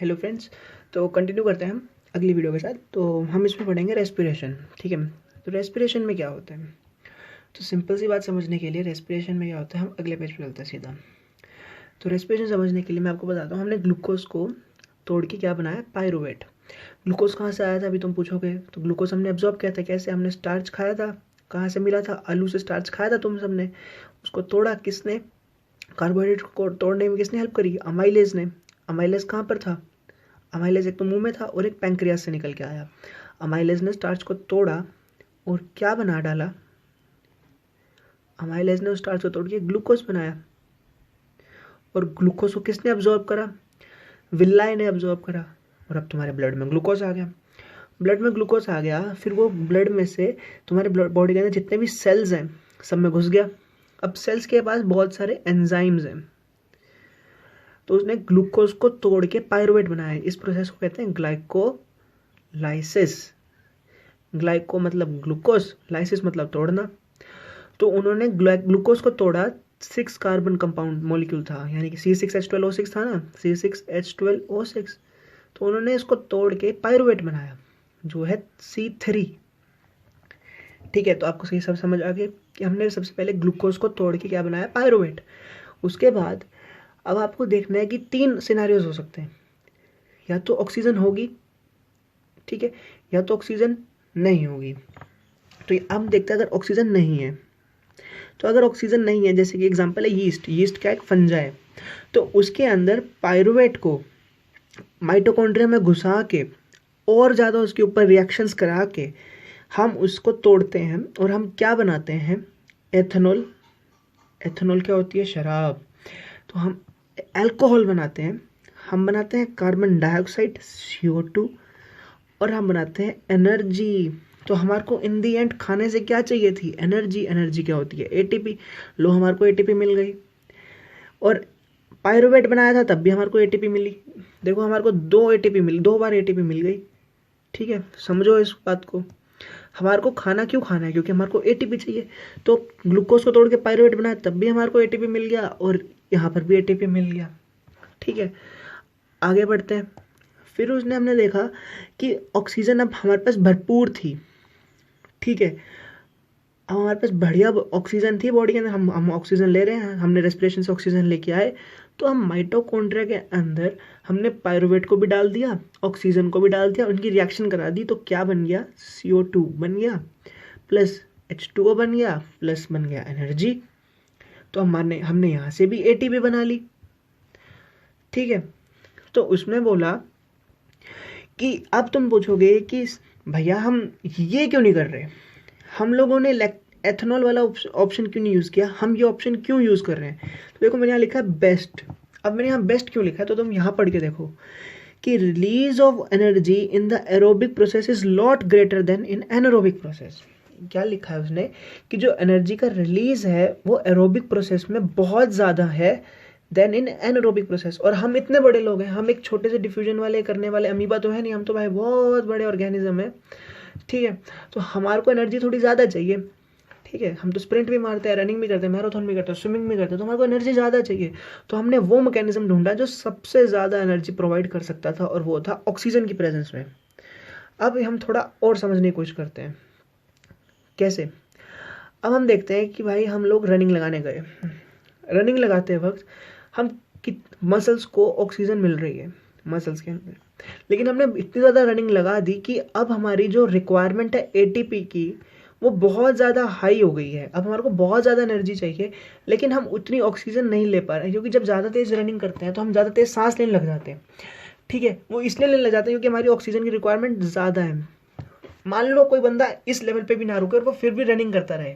Hello friends. तो continue करते हैं हम अगली वीडियो के साथ। तो हम इसमें पढ़ेंगे रेस्पिरेशन। ठीक है, तो रेस्पिरेशन में क्या होता है, तो सिंपल सी बात समझने के लिए रेस्पिरेशन में क्या होता है, हम अगले पेज पे चलते हैं सीधा। तो रेस्पिरेशन समझने के लिए मैं आपको बताता हूँ, हमने ग्लूकोज को तोड़ के क्या बनाया, पायरुवेट। ग्लूकोज कहाँ से आया था अभी तुम पूछोगे, तो ग्लूकोज हमने एब्जॉर्ब किया था। कैसे? हमने स्टार्च खाया था। कहाँ से मिला था? आलू से स्टार्च खाया था तुम सबने। उसको तोड़ा किसने? कार्बोहाइड्रेट को तोड़ने में किसने हेल्प करी? अमाइलेज ने। अमाइलेज कहाँ पर था? अमाइलेज एक तो मुंह में था और एक पैंक्रियास से निकल के आया। अमाइलेज ने स्टार्च को तोड़ा और क्या बना डाला? अमाइलेज ने उस स्टार्च को तोड़ के ग्लूकोज बनाया। और ग्लूकोज को किसने अब्जॉर्ब करा? विल्लाई ने अब्जॉर्ब करा। और अब तुम्हारे ब्लड में ग्लूकोज आ गया। ब्लड में ग्लूकोज आ गया, फिर वो ब्लड में से तुम्हारे बॉडी के अंदर जितने भी सेल्स हैं सब में घुस गया। अब सेल्स के पास बहुत सारे एंजाइम्स हैं, तो उसने ग्लूकोज को तोड़ के पायरुवेट बनाया। इस प्रोसेस को कहते हैं ग्लाइकोलाइसिस। ग्लाइको मतलब ग्लूकोज, लाइसिस मतलब तोड़ना। तो उन्होंने ग्लूकोज को तोड़ा। 6 कार्बन कंपाउंड मॉलिक्यूल था, यानी कि C6H12O6 था ना, C6H12O6। तो उन्होंने इसको तोड़ के पायरुवेट बनाया जो है C3। ठीक है, तो आपको सही सब समझ आ गया कि हमने सबसे पहले ग्लूकोज को तोड़ के क्या बनाया, पायरुवेट। उसके बाद अब आपको देखना है कि 3 सिनेरियोज हो सकते हैं, या तो ऑक्सीजन होगी, ठीक है, या तो ऑक्सीजन नहीं होगी। तो अब देखते हैं अगर ऑक्सीजन नहीं है, तो अगर ऑक्सीजन नहीं है, जैसे कि एग्जांपल है यीस्ट। यीस्ट क्या एक फंजा है, तो उसके अंदर पायरुवेट को माइटोकॉन्ड्रिया में घुसा के और ज़्यादा उसके ऊपर रिएक्शंस करा के हम उसको तोड़ते हैं और हम क्या बनाते हैं, एथेनॉल। एथेनॉल क्या होती है? शराब। तो हम अल्कोहल बनाते हैं, हम बनाते हैं कार्बन डाइऑक्साइड CO2, और हम बनाते हैं एनर्जी। तो हमारे को इन दी एंड खाने से क्या चाहिए थी? एनर्जी। एनर्जी क्या होती है? ATP। लो हमारे को ATP मिल गई। और पायरुवेट बनाया था तब भी हमारे को ATP मिली। देखो हमारे को 2 ATP मिली, 2 बार ATP मिल गई। ठीक है, समझो इस बात को। हमारे को खाना क्यों खाना है? क्योंकि हमारे को ATP चाहिए। तो ग्लूकोज को तोड़ के पायरुवेट बनाया तब भी हमारे को ATP मिल गया, और यहाँ पर भी ATP मिल गया। ठीक है, आगे बढ़ते हैं। फिर उसने हमने देखा कि ऑक्सीजन अब हमारे पास भरपूर थी। ठीक है, अब हमारे पास बढ़िया ऑक्सीजन थी बॉडी के अंदर, हम ऑक्सीजन ले रहे हैं, हमने रेस्पिरेशन से ऑक्सीजन लेके आए। तो हम माइटोकॉन्ड्रिया के अंदर हमने पायरुवेट को भी डाल दिया, ऑक्सीजन को भी डाल दिया, उनकी रिएक्शन करा दी। तो क्या बन गया? CO2 बन गया, प्लस H2O बन गया, प्लस बन गया एनर्जी। तो हमने यहाँ से भी ATP बना ली। ठीक है, तो उसने बोला कि अब तुम पूछोगे कि भैया हम ये क्यों नहीं कर रहे, हम लोगों ने एथेनॉल वाला ऑप्शन क्यों नहीं यूज़ किया, हम ये ऑप्शन क्यों यूज़ कर रहे हैं? तो देखो मैंने यहाँ लिखा है बेस्ट। अब मैंने यहाँ बेस्ट क्यों लिखा है, तो तुम यहाँ पढ़ के देखो कि release of energy in the aerobic process is lot greater then in anaerobic process. क्या लिखा है उसने कि जो एनर्जी का रिलीज है वो एरोबिक प्रोसेस में बहुत ज़्यादा है देन इन एनारोबिक प्रोसेस। और हम इतने बड़े लोग हैं, हम एक छोटे से डिफ्यूजन वाले करने वाले अमीबा तो है नहीं, हम तो भाई बहुत बड़े ऑर्गेनिज्म है। ठीक है, तो हमारे को एनर्जी थोड़ी ज़्यादा चाहिए। ठीक है, हम तो स्प्रिंट भी मारते हैं, रनिंग भी करते हैं, मैराथन भी करते हैं, स्विमिंग भी करते हैं, तो हमारे को एनर्जी ज़्यादा चाहिए। तो हमने वो मैकेनिज्म ढूंढा जो सबसे ज़्यादा एनर्जी प्रोवाइड कर सकता था, और वो था ऑक्सीजन की प्रेजेंस में। अब हम थोड़ा और समझने की कोशिश करते हैं कैसे। अब हम देखते हैं कि भाई हम लोग रनिंग लगाने गए, रनिंग लगाते वक्त हम मसल्स को ऑक्सीजन मिल रही है मसल्स के अंदर, लेकिन हमने इतनी ज़्यादा रनिंग लगा दी कि अब हमारी जो रिक्वायरमेंट है ATP की वो बहुत ज़्यादा हाई हो गई है। अब हमारे को बहुत ज़्यादा एनर्जी चाहिए, लेकिन हम उतनी ऑक्सीजन नहीं ले पा रहे हैं, क्योंकि जब ज़्यादा तेज़ रनिंग करते हैं तो हम ज़्यादा तेज़ सांस लेने लग जाते हैं। ठीक है, वो इसलिए लेने लग जाते हैं क्योंकि हमारी ऑक्सीजन की रिक्वायरमेंट ज़्यादा है। मान लो कोई बंदा इस लेवल पे भी ना रुके और वो फिर भी रनिंग करता रहे,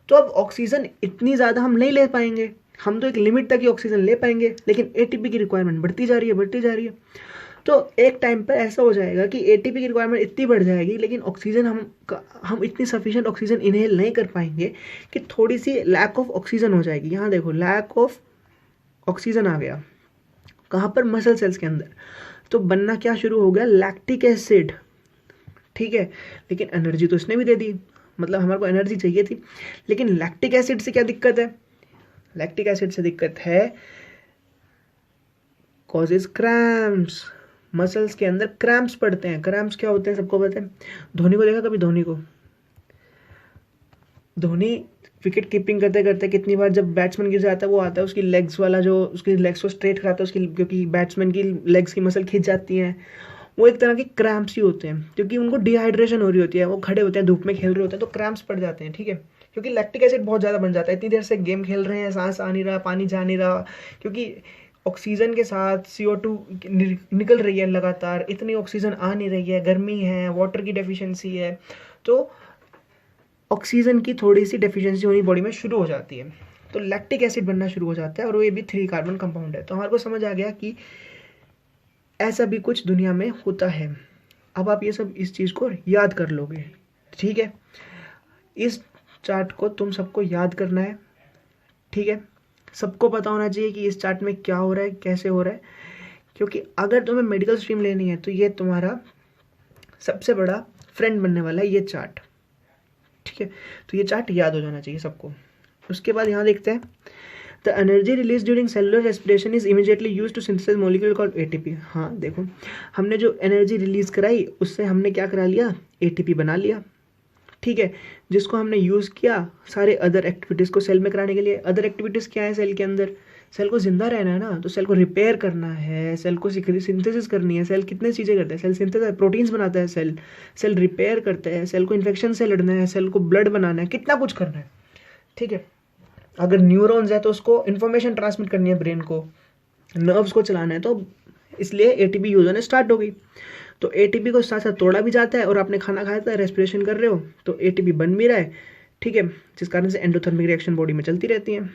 तो अब ऑक्सीजन इतनी ज़्यादा हम नहीं ले पाएंगे। हम तो एक लिमिट तक ही ऑक्सीजन ले पाएंगे, लेकिन ATP की रिक्वायरमेंट बढ़ती जा रही है, बढ़ती जा रही है। तो एक टाइम पर ऐसा हो जाएगा कि ATP की रिक्वायरमेंट इतनी बढ़ जाएगी, लेकिन ऑक्सीजन हम इतनी सफिशिएंट ऑक्सीजन इनहेल नहीं कर पाएंगे कि थोड़ी सी लैक ऑफ ऑक्सीजन हो जाएगी। यहाँ देखो लैक ऑफ ऑक्सीजन आ गया, कहाँ पर? मसल सेल्स के अंदर। तो बनना क्या शुरू हो गया? Lactic acid. ठीक है, लेकिन एनर्जी तो इसने भी दे दी, मतलब हमारे को एनर्जी चाहिए थी, लेकिन लैक्टिक एसिड से क्या दिक्कत है? लैक्टिक एसिड से दिक्कत है कॉजेज क्रैम्प्स, मसल्स के अंदर क्रैम्प्स पड़ते हैं। क्रैम्प्स क्या होते हैं सबको पता है। धोनी को देखा कभी? धोनी विकेट कीपिंग करते करते कितनी बार जब बैट्समैन गिर जाता है वो आता है उसकी लेग्स वाला जो उसकी लेग्स को स्ट्रेट कराता है उसकी, क्योंकि बैट्समैन की लेग्स की मसल खिंच जाती हैं। वो एक तरह के क्रैम्प्स ही होते हैं क्योंकि उनको डिहाइड्रेशन हो रही होती है, वो खड़े होते हैं धूप में खेल रहे होते हैं तो क्रैम्प्स पड़ जाते हैं, ठीक है। क्योंकि लैक्टिक एसिड बहुत ज़्यादा बन जाता है, इतनी देर से गेम खेल रहे हैं, सांस आ नहीं रहा, पानी जा नहीं रहा, क्योंकि ऑक्सीजन के साथ CO2 निकल रही है लगातार, इतनी ऑक्सीजन आ नहीं रही है, गर्मी है, वाटर की डेफिशिएंसी है, तो ऑक्सीजन की थोड़ी सी डेफिशिएंसी होनी बॉडी में शुरू हो जाती है, तो लैक्टिक एसिड बनना शुरू हो जाता है और ये भी 3 कार्बन कंपाउंड है। तो हमारे को समझ आ गया कि ऐसा भी कुछ दुनिया में होता है। अब आप ये सब इस चीज़ को याद कर लोगे, ठीक है। इस चार्ट को तुम सबको याद करना है, ठीक है। सबको पता होना चाहिए कि इस चार्ट में क्या हो रहा है, कैसे हो रहा है, क्योंकि अगर तुम्हें मेडिकल स्ट्रीम लेनी है तो ये तुम्हारा सबसे बड़ा फ्रेंड बनने वाला है ये चार्ट, ठीक है। तो ये चार्ट याद हो जाना चाहिए सबको। उसके बाद यहाँ देखते हैं the energy released during cellular respiration is immediately used to synthesize molecule called ATP। हाँ देखो, हमने जो एनर्जी रिलीज कराई उससे हमने क्या करा लिया, ATP बना लिया, ठीक है, जिसको हमने यूज़ किया सारे अदर एक्टिविटीज़ को सेल में कराने के लिए। अदर एक्टिविटीज़ क्या है सेल के अंदर? सेल को जिंदा रहना है ना, तो सेल को रिपेयर करना है, सेल को सिंथेसिस करनी है। सेल कितने चीज़ें करता है? सेल सिंथेसिस प्रोटीन्स बनाता है, सेल रिपेयर करता है, सेल को इन्फेक्शन से लड़ना है, सेल को ब्लड बनाना है, कितना कुछ करना है, ठीक है। अगर न्यूरॉन्स है तो उसको इन्फॉर्मेशन ट्रांसमिट करनी है ब्रेन को, नर्व्स को चलाना है, तो इसलिए ATP यूज होने स्टार्ट हो गई। तो ATP को साथ साथ तोड़ा भी जाता है और आपने खाना खाया था, रेस्पिरेशन कर रहे हो तो ATP बन भी रहा है, ठीक है, जिस कारण से एंडोथर्मिक रिएक्शन बॉडी में चलती रहती है,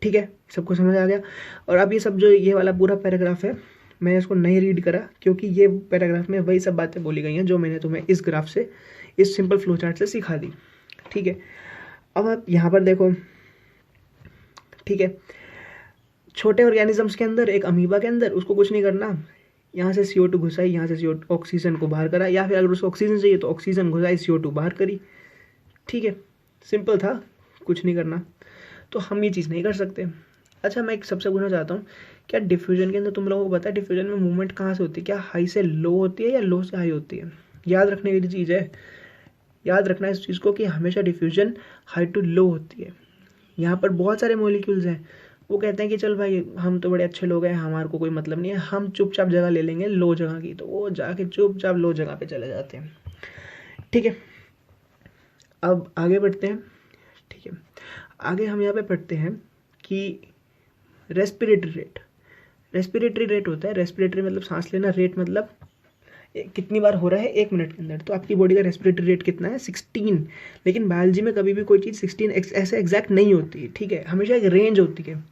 ठीक है। सबको समझ आ गया। और अब ये सब जो ये वाला पूरा पैराग्राफ है मैंने इसको नहीं रीड करा क्योंकि ये पैराग्राफ में वही सब बातें बोली गई हैं जो मैंने तुम्हें इस ग्राफ से, इस सिंपल फ्लो चार्ट से सिखा दी, ठीक है। अब आप यहाँ पर देखो, ठीक है, छोटे ऑर्गेनिजम्स के अंदर, एक अमीबा के अंदर, उसको कुछ नहीं करना, यहाँ से CO2 घुसाई, यहाँ से CO2 ऑक्सीजन को बाहर करा, या फिर अगर उसको ऑक्सीजन चाहिए तो ऑक्सीजन घुसाई, CO2 बाहर करी, ठीक है, सिंपल था, कुछ नहीं करना। तो हम ये चीज़ नहीं कर सकते। अच्छा, मैं एक सबसे पूछना चाहता हूँ, क्या डिफ्यूजन के अंदर तुम लोगों को पता है डिफ्यूजन में मूवमेंट कहाँ से होती है? क्या हाई से लो होती है या लो से हाई होती है? याद रखने वाली चीज़ है, याद रखना इस चीज़ को कि हमेशा डिफ्यूजन हाई टू लो होती है। यहाँ पर बहुत सारे मॉलिक्यूल्स हैं, वो कहते हैं कि चल भाई हम तो बड़े अच्छे लोग हैं, हमारे को कोई मतलब नहीं है, हम चुपचाप जगह ले लेंगे लो जगह की, तो वो जाके चुपचाप लो जगह पे चले जाते हैं, ठीक है। अब आगे बढ़ते हैं, ठीक है। आगे हम यहाँ पे पढ़ते हैं कि रेस्पिरेटरी रेट। रेस्पिरेटरी रेट होता है, रेस्पिरेटरी मतलब सांस लेना, रेट मतलब कितनी बार हो रहा है 1 मिनट के अंदर। तो आपकी बॉडी का रेस्पिरेटरी रेट कितना है? 16। लेकिन बायोलॉजी में कभी भी कोई चीज़ 16 ऐसे एग्जैक्ट नहीं होती है, ठीक है, हमेशा एक रेंज होती है।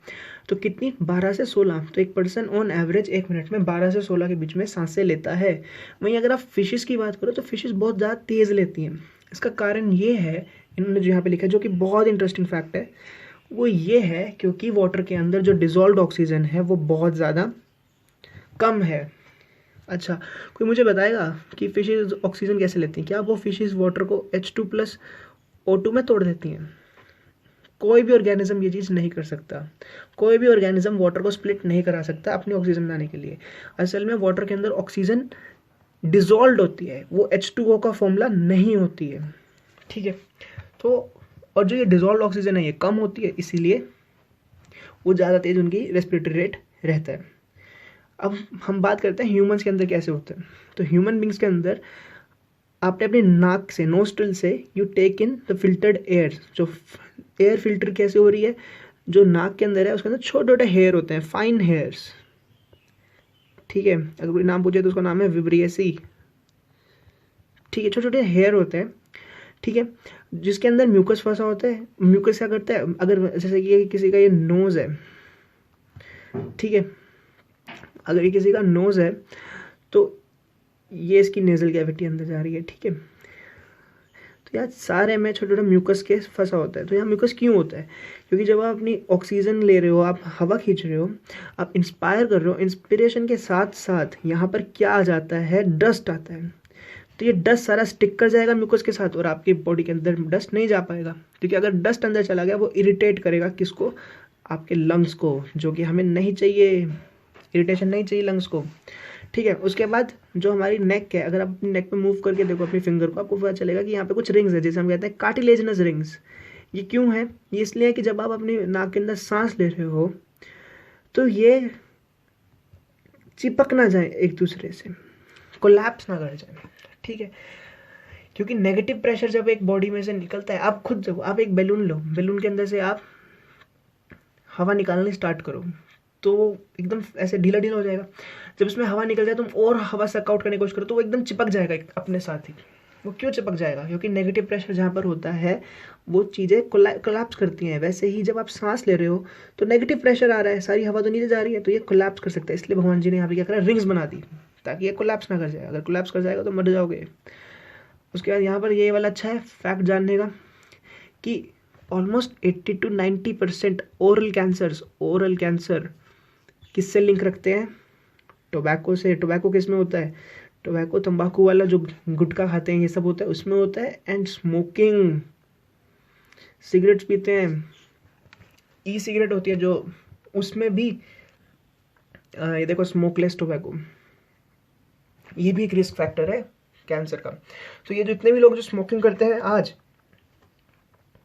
तो कितनी? 12 से 16। तो एक पर्सन ऑन एवरेज 1 मिनट में 12 से 16 के बीच में सांसें लेता है। वहीं अगर आप फिशेस की बात करो तो फिशेस बहुत ज़्यादा तेज़ लेती हैं। इसका कारण ये है, इन्होंने जो यहाँ पे लिखा है, जो कि बहुत इंटरेस्टिंग फैक्ट है, वो ये है क्योंकि वाटर के अंदर जो डिजॉल्व्ड ऑक्सीजन है वो बहुत ज़्यादा कम है। अच्छा, कोई मुझे बताएगा कि फिशेस ऑक्सीजन कैसे लेती हैं? क्या वो फिशेस वाटर को H2+O2 में तोड़ देती हैं? कोई भी ऑर्गेनिज्म ये चीज़ नहीं कर सकता। कोई भी ऑर्गेनिज्म वाटर को स्प्लिट नहीं करा सकता अपनी ऑक्सीजन बनाने के लिए। असल में वाटर के अंदर ऑक्सीजन डिजॉल्व होती है, वो H2O का फॉर्मूला नहीं होती है, ठीक है। तो और जो ये डिजॉल्व ऑक्सीजन है ये कम होती है, इसीलिए वो ज़्यादा तेज उनकी रेस्पिरेटरी रेट रहता है। अब हम बात करते हैं ह्यूमंस के अंदर कैसे होता है। तो ह्यूमन बींग्स के अंदर आपने अपने नाक से, नोस्ट्रिल से you take in the filtered air. जो एयर फिल्टर कैसे हो रही है, जो नाक के अंदर है उसके अंदर छोटे छोटे हेयर होते हैं, फाइन हेयर्स, ठीक है। अगर कोई नाम पूछे तो उसका नाम है विब्रियसी, ठीक है, छोटे छोटे हेयर होते हैं, ठीक है, जिसके अंदर म्यूकस फंसा होता है। म्यूकस क्या करता है, अगर जैसे कि किसी का ये नोज है, ठीक है, अगर ये किसी का नोज है तो ये इसकी नेजल कैविटी अंदर जा रही है, ठीक है। तो यार सारे में छोटे छोटे म्यूकस के फंसा होता है। तो यहाँ म्यूकस क्यों होता है? क्योंकि जब आप अपनी ऑक्सीजन ले रहे हो, आप हवा खींच रहे हो, आप इंस्पायर कर रहे हो, इंस्पिरेशन के साथ साथ यहाँ पर क्या आ जाता है, डस्ट आता है। तो ये डस्ट सारा स्टिक कर जाएगा म्यूकस के साथ और आपकी बॉडी के अंदर डस्ट नहीं जा पाएगा, क्योंकि अगर डस्ट अंदर चला गया वो इरिटेट करेगा किसको, आपके लंग्स को, जो कि हमें नहीं चाहिए, इरिटेशन नहीं चाहिए लंग्स को, ठीक है। उसके बाद जो हमारी नेक है, अगर आप अपनी नेक पे मूव करके देखो अपनी फिंगर को, आपको पता चलेगा कि यहाँ पे कुछ रिंग्स है, जिसे हम कहते हैं कार्टिलेजिनस रिंग्स। ये क्यों है? ये इसलिए है कि जब आप अपनी नाक के अंदर सांस ले रहे हो तो ये चिपक ना जाए एक दूसरे से, कोलैप्स ना कर जाए, ठीक है। क्योंकि नेगेटिव प्रेशर जब एक बॉडी में से निकलता है, आप खुद देखो, आप एक बैलून लो, बैलून के अंदर से आप हवा निकालनी स्टार्ट करो तो एकदम ऐसे ढीला ढीला हो जाएगा। जब उसमें हवा निकल जाए, तुम और हवा सक आउट करने की कोशिश करो तो वो एकदम चिपक जाएगा अपने साथ ही। वो क्यों चिपक जाएगा? क्योंकि नेगेटिव प्रेशर जहाँ पर होता है वो चीज़ें कोलैप्स करती हैं। वैसे ही जब आप सांस ले रहे हो तो नेगेटिव प्रेशर आ रहा है, सारी हवा तो नीचे जा रही है, तो ये कोलैप्स कर सकता है। इसलिए भगवान जी ने यहाँ पे क्या करा, रिंग्स बना दी ताकि ये कोलैप्स ना कर जाए। अगर कोलैप्स कर जाएगा तो मर जाओगे। उसके बाद यहाँ पर ये वाला अच्छा है फैक्ट जानने का कि ऑलमोस्ट 80 to 90% ओरल कैंसर किससे लिंक रखते हैं? टोबैको से। टोबैको किस में होता है? टोबैको तंबाकू वाला जो गुटखा खाते हैं ये सब होता है, उसमें होता है। एंड स्मोकिंग, सिगरेट्स पीते हैं, ई सिगरेट होती है जो, उसमें भी ये देखो स्मोकलेस टोबैको, ये भी एक रिस्क फैक्टर है कैंसर का। तो ये जितने भी लोग जो स्मोकिंग करते हैं आज,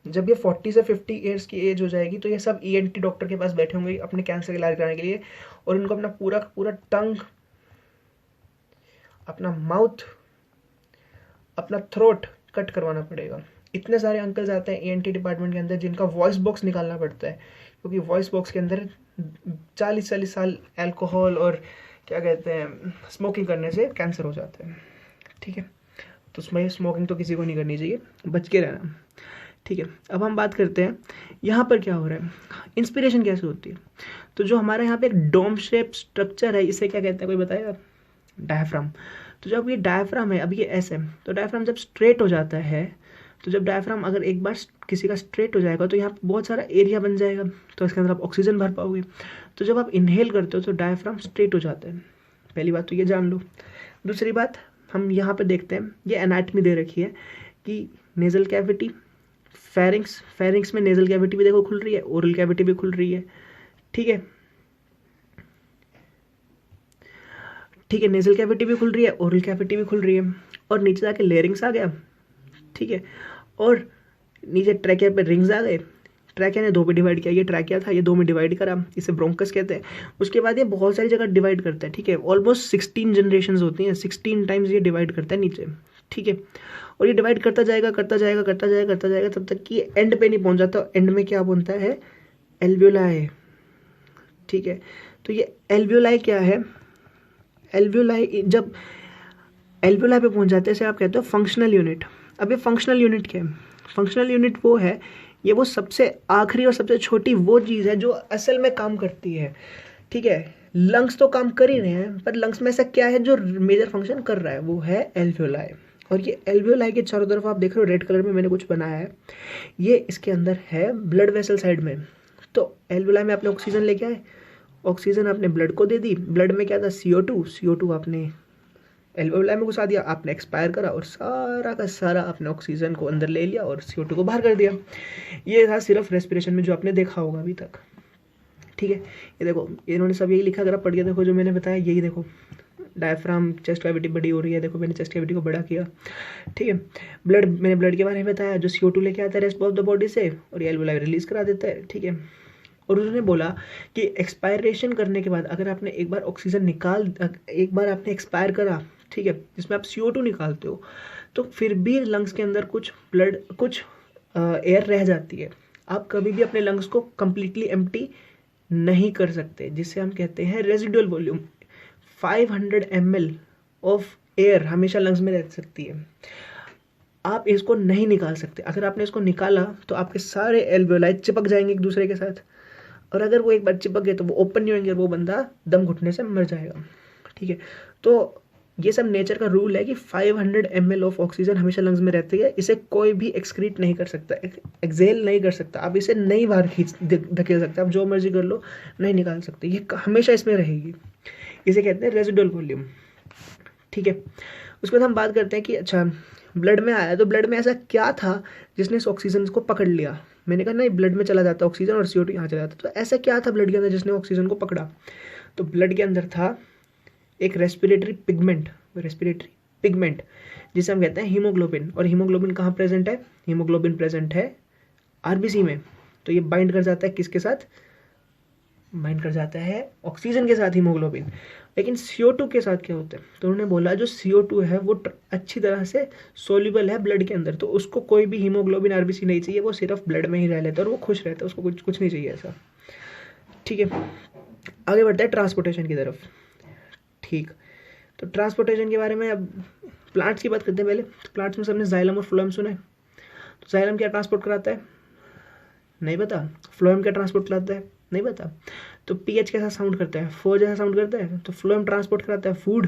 जब ये 40 से 50 ईयर्स की एज हो जाएगी तो ये सब ENT डॉक्टर के पास बैठे होंगे अपने कैंसर का इलाज कराने के लिए, और इनको अपना पूरा पूरा टंग, अपना माउथ, अपना थ्रोट कट करवाना पड़ेगा। इतने सारे अंकल्स आते हैं ENT डिपार्टमेंट के अंदर जिनका वॉइस बॉक्स निकालना पड़ता है, क्योंकि वॉइस बॉक्स के अंदर 40-40 साल अल्कोहल और क्या कहते हैं स्मोकिंग करने से कैंसर हो जाता है, ठीक है। तो स्मोकिंग तो किसी को नहीं करनी चाहिए, बच के रहना, ठीक है। अब हम बात करते हैं यहाँ पर क्या हो रहा है, इंस्पिरेशन कैसे होती है। तो जो हमारा यहाँ पे एक डोम शेप स्ट्रक्चर है, इसे क्या कहते हैं, कोई बताएगा? डायफ्राम। तो जब ये डायफ्राम है, अब ये ऐसे है, तो डायफ्राम जब स्ट्रेट हो जाता है, तो जब डायफ्राम अगर एक बार किसी का स्ट्रेट हो जाएगा तो यहाँ पे बहुत सारा एरिया बन जाएगा, तो इसके अंदर आप ऑक्सीजन भर पाओगे। तो जब आप इनहेल करते हो तो डायफ्राम स्ट्रेट हो जाता है। पहली बात तो ये जान लो। दूसरी बात, हम यहाँ पे देखते हैं, ये एनाटमी दे रखी है कि नेजल कैविटी, फेरिंग्स में नेजल कैविटी भी देखो खुल रही है, ओरल कैविटी भी खुल रही है, ठीक है, ठीक है। नेजल कैविटी भी खुल रही है, ओरल कैविटी भी खुल रही है, और नीचे जाके लेरिंग्स आ गया, ठीक है, और नीचे ट्रैकिया पे रिंग्स आ गए। ट्रैकिया ने 2 पे डिवाइड किया, ये ट्रैकिया था, ये 2 में डिवाइड करा, इसे ब्रोंकस कहते हैं। उसके बाद ये बहुत सारी जगह डिवाइड करता है, ठीक है। ऑलमोस्ट 16 जनरेशंस होती हैं, 16 टाइम्स ये डिवाइड करता है नीचे, ठीक है। और ये डिवाइड करता जाएगा तब तक कि एंड पे नहीं पहुंच जाता। एंड में क्या बनता है? एल्वियोलाई, ठीक है। तो ये एल्वियोलाई क्या है? एल्वियोलाई, जब एल्वियोलाई पे पहुंच जाते हैं, आप कहते हो फंक्शनल यूनिट। अब ये फंक्शनल यूनिट क्या है? फंक्शनल यूनिट वो है, ये वो सबसे आखिरी और सबसे छोटी वो चीज़ है जो असल में काम करती है, ठीक है। लंग्स तो काम कर ही रहे हैं, पर लंग्स में ऐसा क्या है जो मेजर फंक्शन कर रहा है? वो है एल्वियोलाई। और ये एल्वियोलाई के चारों तरफ आप देख रहे हो रेड कलर में मैंने कुछ बनाया है, ये इसके अंदर है ब्लड वेसल साइड में। तो एल्वियोलाई में आपने ऑक्सीजन लेके आए, ऑक्सीजन आपने ब्लड को दे दी, ब्लड में क्या था? CO2 आपने एल्वियोलाई में घुसा दिया, आपने एक्सपायर करा और सारा का सारा आपने ऑक्सीजन को अंदर ले लिया और CO2 को बाहर कर दिया। ये था सिर्फ रेस्पिरेशन में जो आपने देखा होगा अभी तक, ठीक है। ये देखो इन्होंने सब यही लिखा, अगर आप पढ़ के देखो जो मैंने बताया, यही देखो डायफ्राम, चेस्ट कैविटी बड़ी हो रही है, देखो मैंने चेस्ट कैविटी को बड़ा किया, ठीक है। मैंने ब्लड के बारे में बताया जो CO2 लेके आता है रेस्ट ऑफ द बॉडी से, और ये एल्वियोलाई रिलीज करा देता है, ठीक है। और उन्होंने बोला कि एक्सपायरेशन करने के बाद अगर आपने एक बार आपने एक्सपायर करा, ठीक है, जिसमें आप CO2 निकालते हो, तो फिर भी लंग्स के अंदर कुछ एयर रह जाती है। आप कभी भी अपने लंग्स को कंप्लीटली एम्प्टी नहीं कर सकते, जिसे हम कहते हैं residual volume. 500 ml of air हमेशा लंग्स में रह सकती है, आप इसको नहीं निकाल सकते। अगर आपने इसको निकाला तो आपके सारे एल्वियोलाई चिपक जाएंगे एक दूसरे के साथ, और अगर वो एक बार चिपक गए तो वो ओपन नहीं होंगे और वो बंदा दम घुटने से मर जाएगा, ठीक है। तो ये सब नेचर का रूल है कि 500 ml ऑफ ऑक्सीजन हमेशा लंग्स में रहती है, इसे कोई भी एक्सक्रीट नहीं कर सकता, एक्सेल नहीं कर सकता, आप इसे नहीं बाहर धकेल सकते, आप जो मर्जी कर लो, नहीं निकाल सकते, ये हमेशा इसमें रहेगी। इसे कहते हैं रेजिडुअल वॉल्यूम, ठीक है। उसके बाद हम बात करते हैं कि अच्छा ब्लड में आया, तो ब्लड में ऐसा क्या था जिसने इस ऑक्सीजन को पकड़ लिया? मैंने कहा नहीं, ब्लड में चला जाता ऑक्सीजन और CO2 यहाँ चला जाता, तो ऐसा क्या था ब्लड के अंदर जिसने ऑक्सीजन को पकड़ा? तो ब्लड के अंदर था एक रेस्पिरेटरी पिगमेंट जिसे हम कहते हैं हीमोग्लोबिन। और हीमोग्लोबिन कहाँ प्रेजेंट है? हीमोग्लोबिन प्रेजेंट है आरबीसी में। तो ये बाइंड कर जाता है किसके साथ? बाइंड कर जाता है ऑक्सीजन के साथ हीमोग्लोबिन। लेकिन CO2 के साथ क्या होता है? तो उन्होंने बोला जो CO2 है वो अच्छी तरह से सोल्यूबल है ब्लड के अंदर, तो उसको कोई भी हीमोग्लोबिन आरबीसी नहीं चाहिए, वो सिर्फ ब्लड में ही रह लेता है और वो खुश रहता है, उसको कुछ नहीं चाहिए ऐसा। ठीक है, आगे बढ़ते हैं ट्रांसपोर्टेशन की तरफ। ठीक, तो ट्रांसपोर्टेशन के बारे में अब प्लांट्स की बात करते हैं पहले। तो प्लांट्स में सबने जाइलम और फ्लोएम सुना है। तो जाइलम क्या ट्रांसपोर्ट कराता है? नहीं पता। फ्लोएम क्या ट्रांसपोर्ट कराता है? नहीं पता। तो पीएच कैसा साउंड करता है? फो जैसा साउंड करता है। तो फ्लोएम ट्रांसपोर्ट कराता है फूड,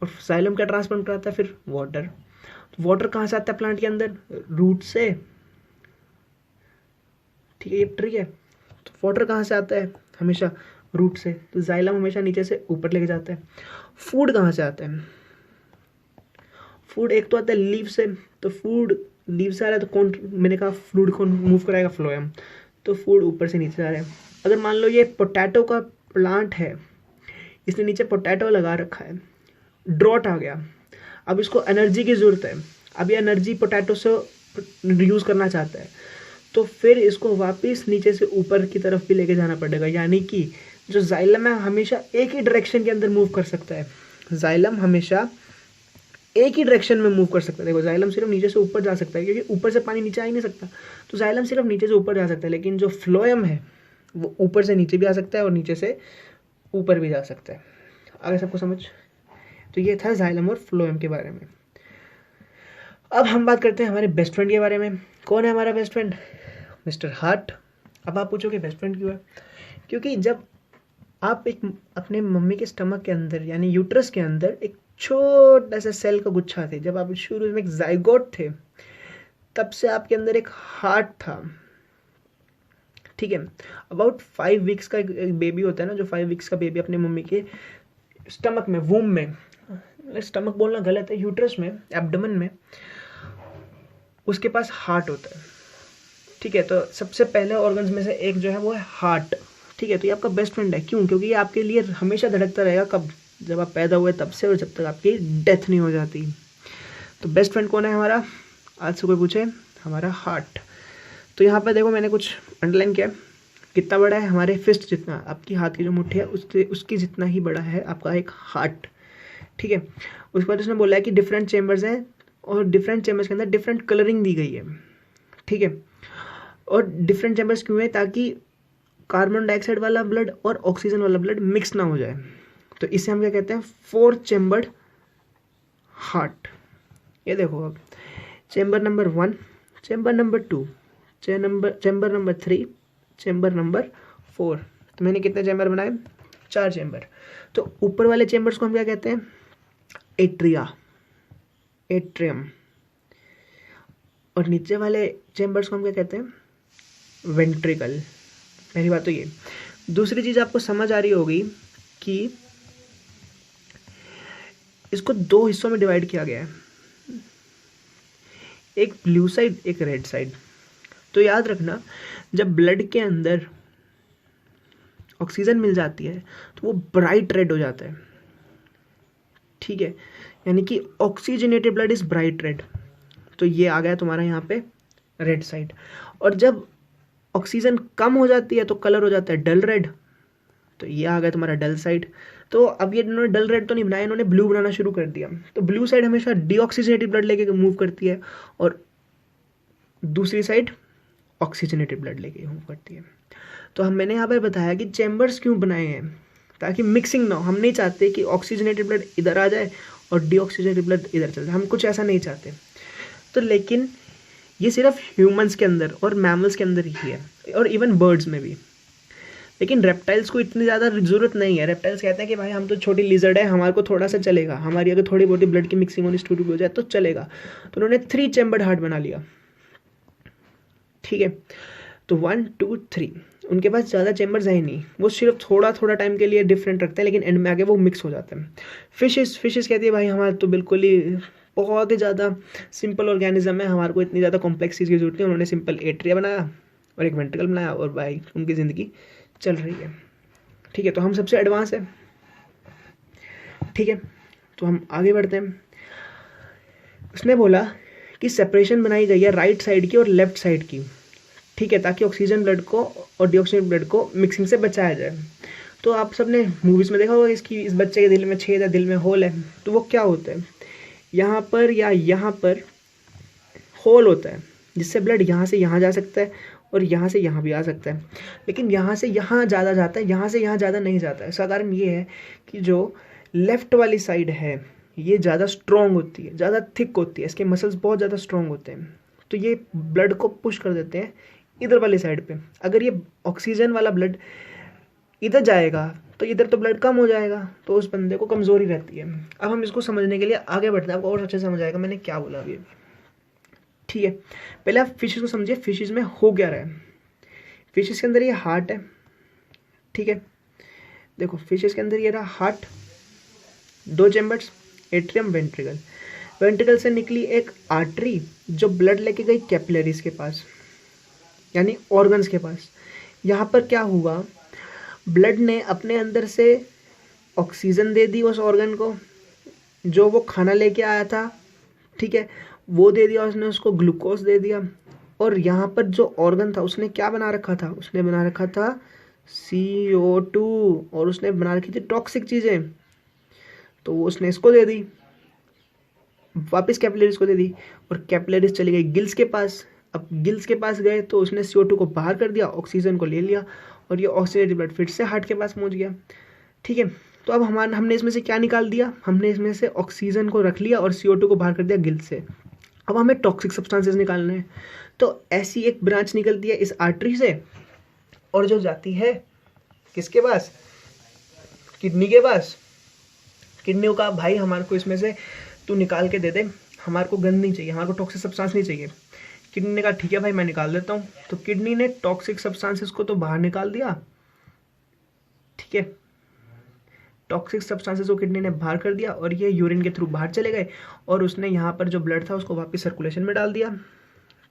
और जाइलम क्या ट्रांसपोर्ट कराता है? फिर वाटर। तो वाटर कहाँ से आता है प्लांट के अंदर? रूट से। ठीक है, ये ट्री है, तो वाटर कहाँ से आता है? हमेशा रूट से। तो जाइलम हमेशा नीचे से ऊपर लेके जाता है। फूड कहाँ से आता है? फूड एक तो आता है लीव से, तो फूड लीव से आ रहा है, तो कौन, मैंने कहा फूड कौन मूव कराएगा? फ्लोएम। तो फूड ऊपर से नीचे आ रहा है। अगर मान लो ये पोटैटो का प्लांट है, इसने नीचे पोटैटो लगा रखा है, ड्रॉट आ गया, अब इसको एनर्जी की ज़रूरत है, अब ये एनर्जी पोटैटो से यूज़ करना चाहता है, तो फिर इसको वापस नीचे से ऊपर की तरफ भी लेके जाना पड़ेगा। यानी कि जो जाइलम है हमेशा एक ही डायरेक्शन के अंदर मूव कर सकता है। जाइलम हमेशा एक ही डायरेक्शन में मूव कर सकता है। देखो, जाइलम सिर्फ नीचे से ऊपर जा सकता है, क्योंकि ऊपर से पानी नीचे आ ही नहीं सकता, तो जाइलम सिर्फ नीचे से ऊपर जा सकता है। लेकिन जो फ्लोएम है वो ऊपर से नीचे भी आ सकता है और नीचे से ऊपर भी जा सकता है। आगे सबको समझ? तो ये था जाइलम और फ्लोएम के बारे में। अब हम बात करते हैं हमारे बेस्ट फ्रेंड के बारे में। कौन है हमारा बेस्ट फ्रेंड? Mister heart. अब आप पूछोगे बेस्ट फ्रेंड क्यों है? क्योंकि जब आप एक अपने मम्मी के स्टमक के अंदर यानी यूट्रस के अंदर एक छोटा सा सेल का गुच्छा थे, जब आप शुरू में एक जाइगोट थे, तब से आपके अंदर एक हार्ट था। ठीक है, अबाउट 5 वीक्स का एक बेबी होता है ना, जो 5 वीक्स का बेबी अपने मम्मी के स्टमक में, वूम में, स्टमक बोलना गलत है, यूट्रस में, एब्डोमेन में, उसके पास हार्ट होता है। ठीक है, तो सबसे पहले ऑर्गन्स में से एक जो है वो है हार्ट। ठीक है, तो ये आपका बेस्ट फ्रेंड है। क्यों? क्योंकि ये आपके लिए हमेशा धड़कता रहेगा। कब? जब आप पैदा हुए तब से, और जब तक आपकी डेथ नहीं हो जाती। तो बेस्ट फ्रेंड कौन है हमारा? आज से कोई पूछे, हमारा हार्ट। तो यहाँ पर देखो मैंने कुछ अंडरलाइन किया। कितना बड़ा है? हमारे फिस्ट जितना, आपकी हाथ की जो मुट्ठी है उसकी जितना ही बड़ा है आपका एक हार्ट। ठीक है, उसके बाद उसने बोला है कि डिफरेंट चेम्बर्स हैं और डिफरेंट चेम्बर्स के अंदर डिफरेंट कलरिंग दी गई है। ठीक है, और डिफरेंट चेम्बर्स क्यों है? ताकि कार्बन डाइऑक्साइड वाला ब्लड और ऑक्सीजन वाला ब्लड मिक्स ना हो जाए। तो इसे हम क्या कहते हैं? 4 चेम्बर्ड हार्ट। ये देखो, अब chamber number 1, chamber number 2, chamber number 3, chamber number 4। तो मैंने कितने चेम्बर बनाए? 4 चेम्बर। तो ऊपर वाले चेम्बर्स को हम क्या कहते हैं? Atria, atrium. और नीचे वाले चेम्बर्स को हम क्या कहते हैं? वेंट्रिकल। पहली बात तो ये। दूसरी चीज़ आपको समझ आ रही होगी कि इसको 2 हिस्सों में डिवाइड किया गया है, एक ब्लू साइड, एक रेड साइड। तो याद रखना, जब ब्लड के अंदर ऑक्सीजन मिल जाती है तो वो ब्राइट रेड हो जाता है। ठीक है, यानी कि oxygenated blood is bright red. तो ये आ गया तुम्हारा यहाँ पे रेड साइड। और जब ऑक्सीजन कम हो जाती है तो कलर हो जाता है डल रेड। तो ये आ गया तुम्हारा डल साइड। तो अब ये इन्होंने डल रेड तो नहीं बनाया, इन्होंने ब्लू बनाना शुरू कर दिया। तो ब्लू साइड हमेशा डीऑक्सीजनेटेड ब्लड लेके मूव करती है और दूसरी साइड ऑक्सीजनेटेड ब्लड लेके मूव करती है। तो मैंने यहाँ पर बताया कि चैम्बर्स क्यों बनाए हैं, ताकि मिक्सिंग ना हो। हम नहीं चाहते कि ऑक्सीजनेटेड ब्लड इधर आ जाए और डीऑक्सीजनेटेड ब्लड इधर चल जाए, हम कुछ ऐसा नहीं चाहते। तो लेकिन ये सिर्फ ह्यूमंस के अंदर और मैमल्स के अंदर ही है, और इवन बर्ड्स में भी। लेकिन रेप्टाइल्स को इतनी ज़्यादा ज़रूरत नहीं है। रेप्टाइल्स कहते हैं कि भाई हम तो छोटी लिजर्ड है, हमारे को थोड़ा सा चलेगा, हमारी अगर थोड़ी बहुत ब्लड की मिक्सिंग होनी शुरू हो जाए तो चलेगा। तो उन्होंने 3 चैम्बर्ड हार्ट बना लिया। ठीक है, तो 1 2 3, उनके पास ज़्यादा चैम्बर्स है ही नहीं, वो सिर्फ थोड़ा थोड़ा टाइम के लिए डिफरेंट रखते हैं, लेकिन एंड में आके वो मिक्स हो जाते हैं। फिशेस कहती है भाई हमारा तो बिल्कुल ही बहुत ही ज़्यादा सिंपल ऑर्गेनिज्म है, हमारे को इतनी ज़्यादा कॉम्प्लेक्स चीज़ की जरूरत नहीं। उन्होंने सिंपल एट्रिया बनाया और एक वेंट्रिकल बनाया और भाई उनकी ज़िंदगी चल रही है। ठीक है, तो हम सबसे एडवांस है। ठीक है, तो हम आगे बढ़ते हैं। उसने बोला कि सेपरेशन बनाई गई है राइट साइड की और लेफ्ट साइड की, ठीक है, ताकि ऑक्सीजन ब्लड को और डीऑक्सीजन ब्लड को मिक्सिंग से बचाया जाए। तो आप सबने मूवीज़ में देखा होगा इसकी, इस बच्चे के दिल में छेद है, दिल में होल है, तो वो क्या होता है, यहाँ पर या यहाँ पर होल होता है, जिससे ब्लड यहाँ से यहाँ जा सकता है और यहाँ से यहाँ भी आ सकता है, लेकिन यहाँ से यहाँ ज़्यादा जाता है, यहाँ से यहाँ ज़्यादा नहीं जाता है। इसका कारण ये है कि जो लेफ़्ट वाली साइड है ये ज़्यादा स्ट्रॉन्ग होती है, ज़्यादा थिक होती है, इसके मसल्स बहुत ज़्यादा स्ट्रॉन्ग होते हैं, तो ये ब्लड को पुश कर देते हैं इधर वाली साइड पे। अगर ये ऑक्सीजन वाला ब्लड इधर जाएगा तो इधर तो ब्लड कम हो जाएगा, तो उस बंदे को कमज़ोरी रहती है। अब हम इसको समझने के लिए आगे बढ़ते हैं, आपको और अच्छे से समझ आएगा मैंने क्या बोला अभी, ठीक है। पहले आप फिशेस को समझिए, फिशेस में हो क्या रहा है। फिशेस के अंदर ये हार्ट है, ठीक है, देखो फिशेस के अंदर ये रहा हार्ट, दो चैम्बर्स, एट्रियम, वेंट्रिकल। वेंट्रिकल से निकली एक आर्टरी जो ब्लड लेके गई कैपिलरीज के पास, यानी ऑर्गन्स के पास। यहाँ पर क्या हुआ, ब्लड ने अपने अंदर से ऑक्सीजन दे दी उस ऑर्गन को, जो वो खाना लेके आया था, ठीक है, वो दे दिया उसने, उसको ग्लूकोज दे दिया। और यहाँ पर जो ऑर्गन था उसने क्या बना रखा था, उसने बना रखा था CO2, और उसने बना रखी थी टॉक्सिक चीज़ें, तो वो उसने इसको दे दी, वापस कैपिलरीज को दे दी, और कैपिलरीज चली गई गिल्स के पास। अब गिल्स के पास गए तो उसने CO2 को बाहर कर दिया, ऑक्सीजन को ले लिया, और ये ऑक्सीजनेटेड ब्लड फिर से हार्ट के पास पहुंच गया, ठीक है। तो अब हमने इसमें से क्या निकाल दिया, हमने इसमें से ऑक्सीजन को रख लिया और CO2 को बाहर कर दिया गिल्स से। अब हमें टॉक्सिक सब्सटेंसेस निकालने हैं, तो ऐसी एक ब्रांच निकलती है इस आर्टरी से, और जो जाती है किसके पास, किडनी के पास। किडनी को कहा भाई हमारे को इसमें से तू निकाल के दे दे, हमारे को गंद नहीं चाहिए, हमारे को टॉक्सिक सब्सटेंस नहीं चाहिए। किडनी ने कहा ठीक है भाई मैं निकाल देता हूँ। तो किडनी ने टॉक्सिक सब्सटेंसेस को तो बाहर निकाल दिया, ठीक है, टॉक्सिक सब्सटेंसेस को किडनी ने बाहर कर दिया, और ये यूरिन के थ्रू बाहर चले गए, और उसने यहाँ पर जो ब्लड था उसको वापस सर्कुलेशन में डाल दिया,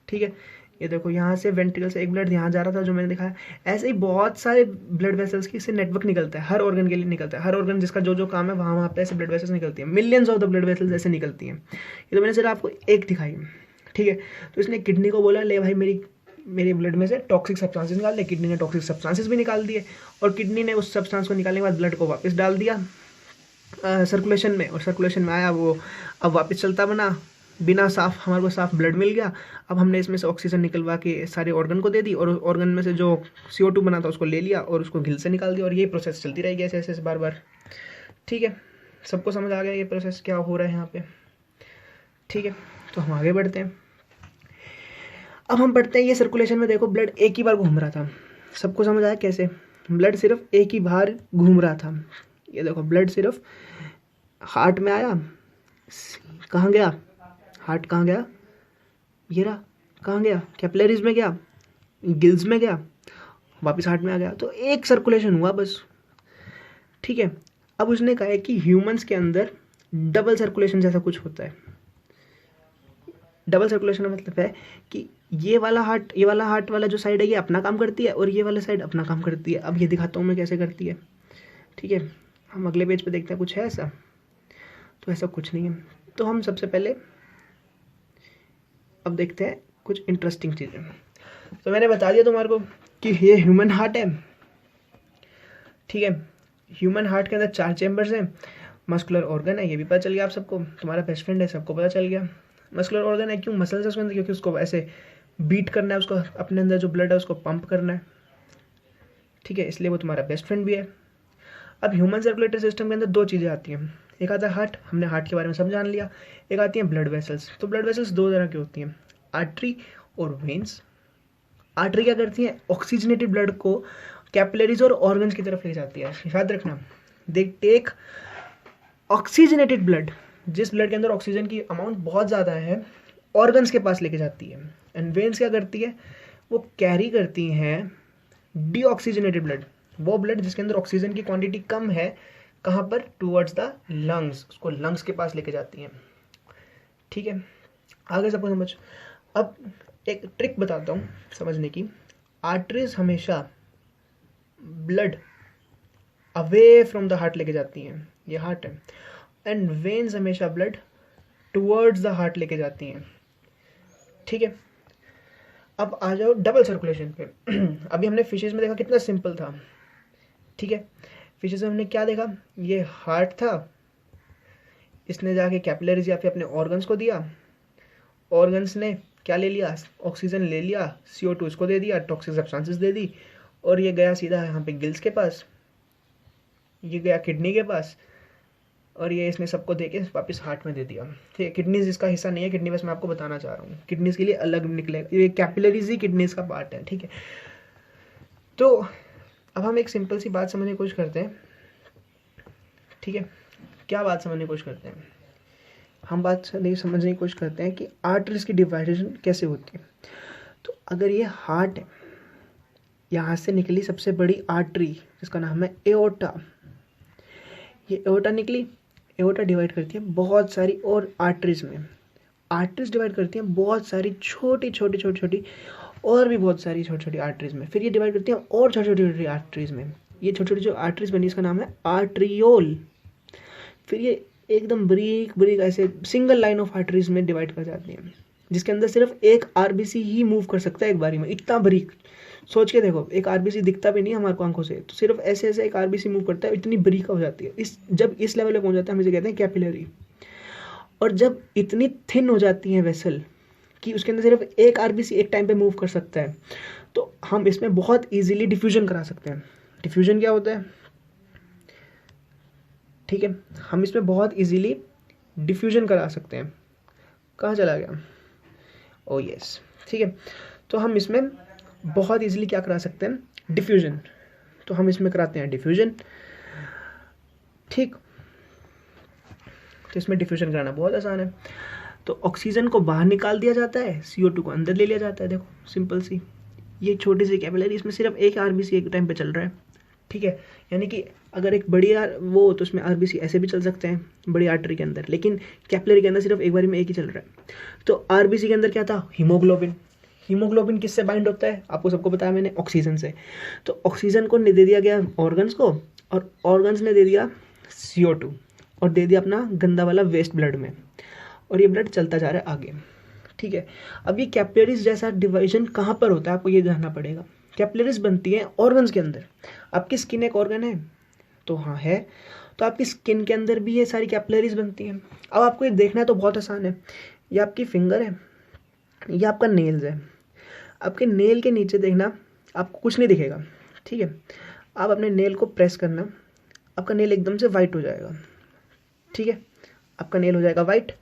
ठीक है। ये देखो यहाँ से वेंट्रिकल से एक ब्लड यहाँ जा रहा था जो मैंने दिखाया। ऐसे ही बहुत सारे ब्लड वेसल्स की इससे नेटवर्क निकलता है, हर ऑर्गन के लिए निकलता है, हर ऑर्गन जिसका जो जो काम है वहाँ वहाँ पे ऐसे ब्लड वेसल्स निकलती हैं, millions of the blood vessels ऐसे निकलती हैं। ये तो मैंने सिर्फ आपको एक दिखाई है, ठीक है। तो इसने किडनी को बोला ले भाई मेरे ब्लड में से टॉक्सिक सब्सटेंसेस निकाल दे। किडनी ने टॉक्सिक सब्सटेंसेस भी निकाल दिए, और किडनी ने उस सब्सटेंस को निकालने के बाद ब्लड को वापस डाल दिया सर्कुलेशन में, और सर्कुलेशन में आया वो, अब वापस चलता बना, बिना साफ, हमारे को साफ ब्लड मिल गया। अब हमने इसमें से ऑक्सीजन निकलवा के सारे ऑर्गन को दे दी, और ऑर्गन में से जो CO2 बना था उसको ले लिया और उसको गिल से निकाल दिया, और ये प्रोसेस चलती रहेगी ऐसे ऐसे बार बार, ठीक है। सबको समझ आ गया ये प्रोसेस क्या हो रहा है यहाँ पे, ठीक है। तो हम आगे बढ़ते हैं। अब हम पढ़ते हैं ये सर्कुलेशन में देखो ब्लड एक ही बार घूम रहा था, सबको समझ आया कैसे, ब्लड सिर्फ एक ही बार घूम रहा था। ये देखो ब्लड सिर्फ हार्ट में आया, कहाँ गया, हार्ट कहाँ गया, ये रहा, कहाँ गया, कैपिलरीज में गया, गिल्स में गया, वापस हार्ट में आ गया, तो एक सर्कुलेशन हुआ बस, ठीक है। अब उसने कहा है कि ह्यूमंस के अंदर डबल सर्कुलेशन जैसा कुछ होता है। डबल सर्कुलेशन का मतलब है कि ये वाला हार्ट वाला जो साइड है ये अपना काम करती है, और ये वाला साइड अपना काम करती है। अब ये दिखाता हूँ मैं कैसे करती है, ठीक है। हम अगले पेज पे देखते हैं कुछ है ऐसा, तो ऐसा कुछ नहीं है। तो हम सबसे पहले अब देखते हैं कुछ इंटरेस्टिंग चीज़ें। तो मैंने बता दिया तुम्हारे को कि ये ह्यूमन हार्ट है, ठीक है। ह्यूमन हार्ट के अंदर 4 चैम्बर्स हैं, मस्कुलर ऑर्गन है, ये भी पता चल गया आप सबको, तुम्हारा बेस्ट फ्रेंड है, सबको पता चल गया। मस्कुलर ऑर्गन है क्यों, मसल्स है उसके अंदर, क्योंकि उसको ऐसे बीट करना है, उसको अपने अंदर जो ब्लड है उसको पंप करना है, ठीक है, इसलिए वो तुम्हारा बेस्ट फ्रेंड भी है। अब ह्यूमन सर्कुलेटरी सिस्टम के अंदर 2 चीज़ें आती हैं, एक आता है हार्ट, हमने हार्ट के बारे में सब जान लिया, एक आती है ब्लड वेसल्स। तो ब्लड वेसल्स 2 तरह की होती हैं, आर्टरी और वेन्स। आर्टरी क्या करती है, ऑक्सीजनेटेड ब्लड को कैपिलरीज और ऑर्गन्स की तरफ ले जाती है। याद रखना, दे टेक ऑक्सीजनेटेड ब्लड, जिस ब्लड के अंदर ऑक्सीजन की अमाउंट बहुत ज़्यादा है, ऑर्गन्स के पास लेके जाती है। एंड वेन्स क्या करती है, वो कैरी करती हैं डीऑक्सीजनेटेड ब्लड, वो ब्लड जिसके अंदर ऑक्सीजन की क्वांटिटी कम है, कहाँ पर, टूवर्ड्स द लंग्स, उसको लंग्स के पास लेके जाती हैं, ठीक है। आगे सबको समझ। अब एक ट्रिक बताता हूँ समझने की। आर्टरीज हमेशा blood away from the heart लेके जाती हैं, ये हार्ट है, एंड वेन्स हमेशा ब्लड टुवर्ड्स द हार्ट लेके जाती हैं, ठीक है। अब आ जाओ डबल सर्कुलेशन पे। अभी हमने फिशेज में देखा कितना सिंपल था, ठीक है। फिशेज में हमने क्या देखा, ये हार्ट था, इसने जाके कैपिलरीज या फिर अपने ऑर्गन्स को दिया, ऑर्गन्स ने क्या ले लिया, ऑक्सीजन ले लिया, CO2 इसको दे दिया, टॉक्सिक सब्सटेंसेस दे दी, और ये गया सीधा यहाँ पे गिल्स के पास, ये गया किडनी के पास, और ये इसने सबको दे के वापस हार्ट में दे दिया, ठीक है। किडनीज इसका हिस्सा नहीं है, किडनी बस मैं आपको बताना चाह रहा हूँ, किडनीज के लिए अलग निकलेगा, ये कैपिलरीज ही किडनीज का पार्ट है, ठीक है। तो अब हम एक सिंपल सी बात समझने की कोशिश करते हैं, ठीक है। क्या बात समझने की कोशिश करते हैं, हम बात समझने की कोशिश करते हैं कि आर्टरीज की डिवाइडेशन कैसे होती है। तो अगर ये हार्ट है, यहाँ से निकली सबसे बड़ी आर्टरी जिसका नाम है एओर्टा, ये एओर्टा निकली, एओर्टा डिवाइड करती है बहुत सारी और आर्टरीज में, आर्टरीज डिवाइड करती हैं बहुत सारी छोटी छोटी छोटी छोटी और भी बहुत सारी छोटी छोटी आर्टरीज में, फिर ये डिवाइड करती हैं और छोटी छोटी छोटी आर्टरीज में, ये छोटी छोटी जो आर्टरीज बनी इसका नाम है आर्ट्रियोल, फिर ये एकदम ब्रीक ब्रीक ऐसे सिंगल लाइन ऑफ आर्टरीज में डिवाइड कर जाती हैं, जिसके अंदर सिर्फ एक RBC ही मूव कर सकता है एक बारी में, इतना ब्रीक, सोच के देखो, एक RBC दिखता भी नहीं हमारे को आंखों से, तो सिर्फ ऐसे ऐसे एक RBC मूव करता है, इतनी ब्रीक हो जाती है। जब इस लेवल पे पहुंच जाता है हम इसे कहते हैं कैपिलरी। और जब इतनी थिन हो जाती है वेसल कि उसके अंदर सिर्फ एक RBC एक टाइम पे मूव कर सकता है, तो हम इसमें बहुत ईजिली डिफ्यूजन करा सकते हैं। डिफ्यूजन क्या होता है, ठीक है, हम इसमें बहुत ईजिली डिफ्यूजन करा सकते हैं। कहाँ चला गया, ओ यस, ठीक है। तो हम इसमें बहुत ईजिली क्या करा सकते हैं, डिफ्यूजन, तो हम इसमें कराते हैं डिफ्यूजन, ठीक। तो इसमें डिफ्यूजन कराना बहुत आसान है। तो ऑक्सीजन को बाहर निकाल दिया जाता है, CO2 को अंदर ले लिया जाता है, देखो सिंपल सी, ये छोटी सी कैपिलरी, इसमें सिर्फ एक RBC एक टाइम पे चल रहा है, ठीक है। यानी कि अगर एक बड़ी वो तो उसमें RBC ऐसे भी चल सकते हैं बड़ी आर्टरी के अंदर, लेकिन कैपिलरी के अंदर सिर्फ एक बारी में एक ही चल रहा है। तो RBC के अंदर क्या था, हीमोग्लोबिन, हीमोग्लोबिन किससे बाइंड होता है, आपको सबको बताया मैंने, ऑक्सीजन से। तो ऑक्सीजन को दे दिया गया ऑर्गन्स को, और ऑर्गन्स ने दे दिया CO2 और दे दिया अपना गंदा वाला वेस्ट ब्लड में, और ये ब्लड चलता जा रहा है आगे, ठीक है। अब ये कैपिलरीज जैसा डिवीजन कहाँ पर होता है आपको ये जानना पड़ेगा। कैपिलरीज बनती हैं ऑर्गन्स के अंदर, आपकी स्किन एक ऑर्गन है, तो हाँ है, तो आपकी स्किन के अंदर भी ये सारी कैपिलरीज बनती हैं। अब आपको ये देखना है तो बहुत आसान है, ये आपकी फिंगर है, ये आपका नेल्स है, आपके नेल के नीचे देखना आपको कुछ नहीं दिखेगा, ठीक है। आप अपने नेल को प्रेस करना, आपका नेल एकदम से वाइट हो जाएगा, ठीक है, आपका नेल हो जाएगा वाइट।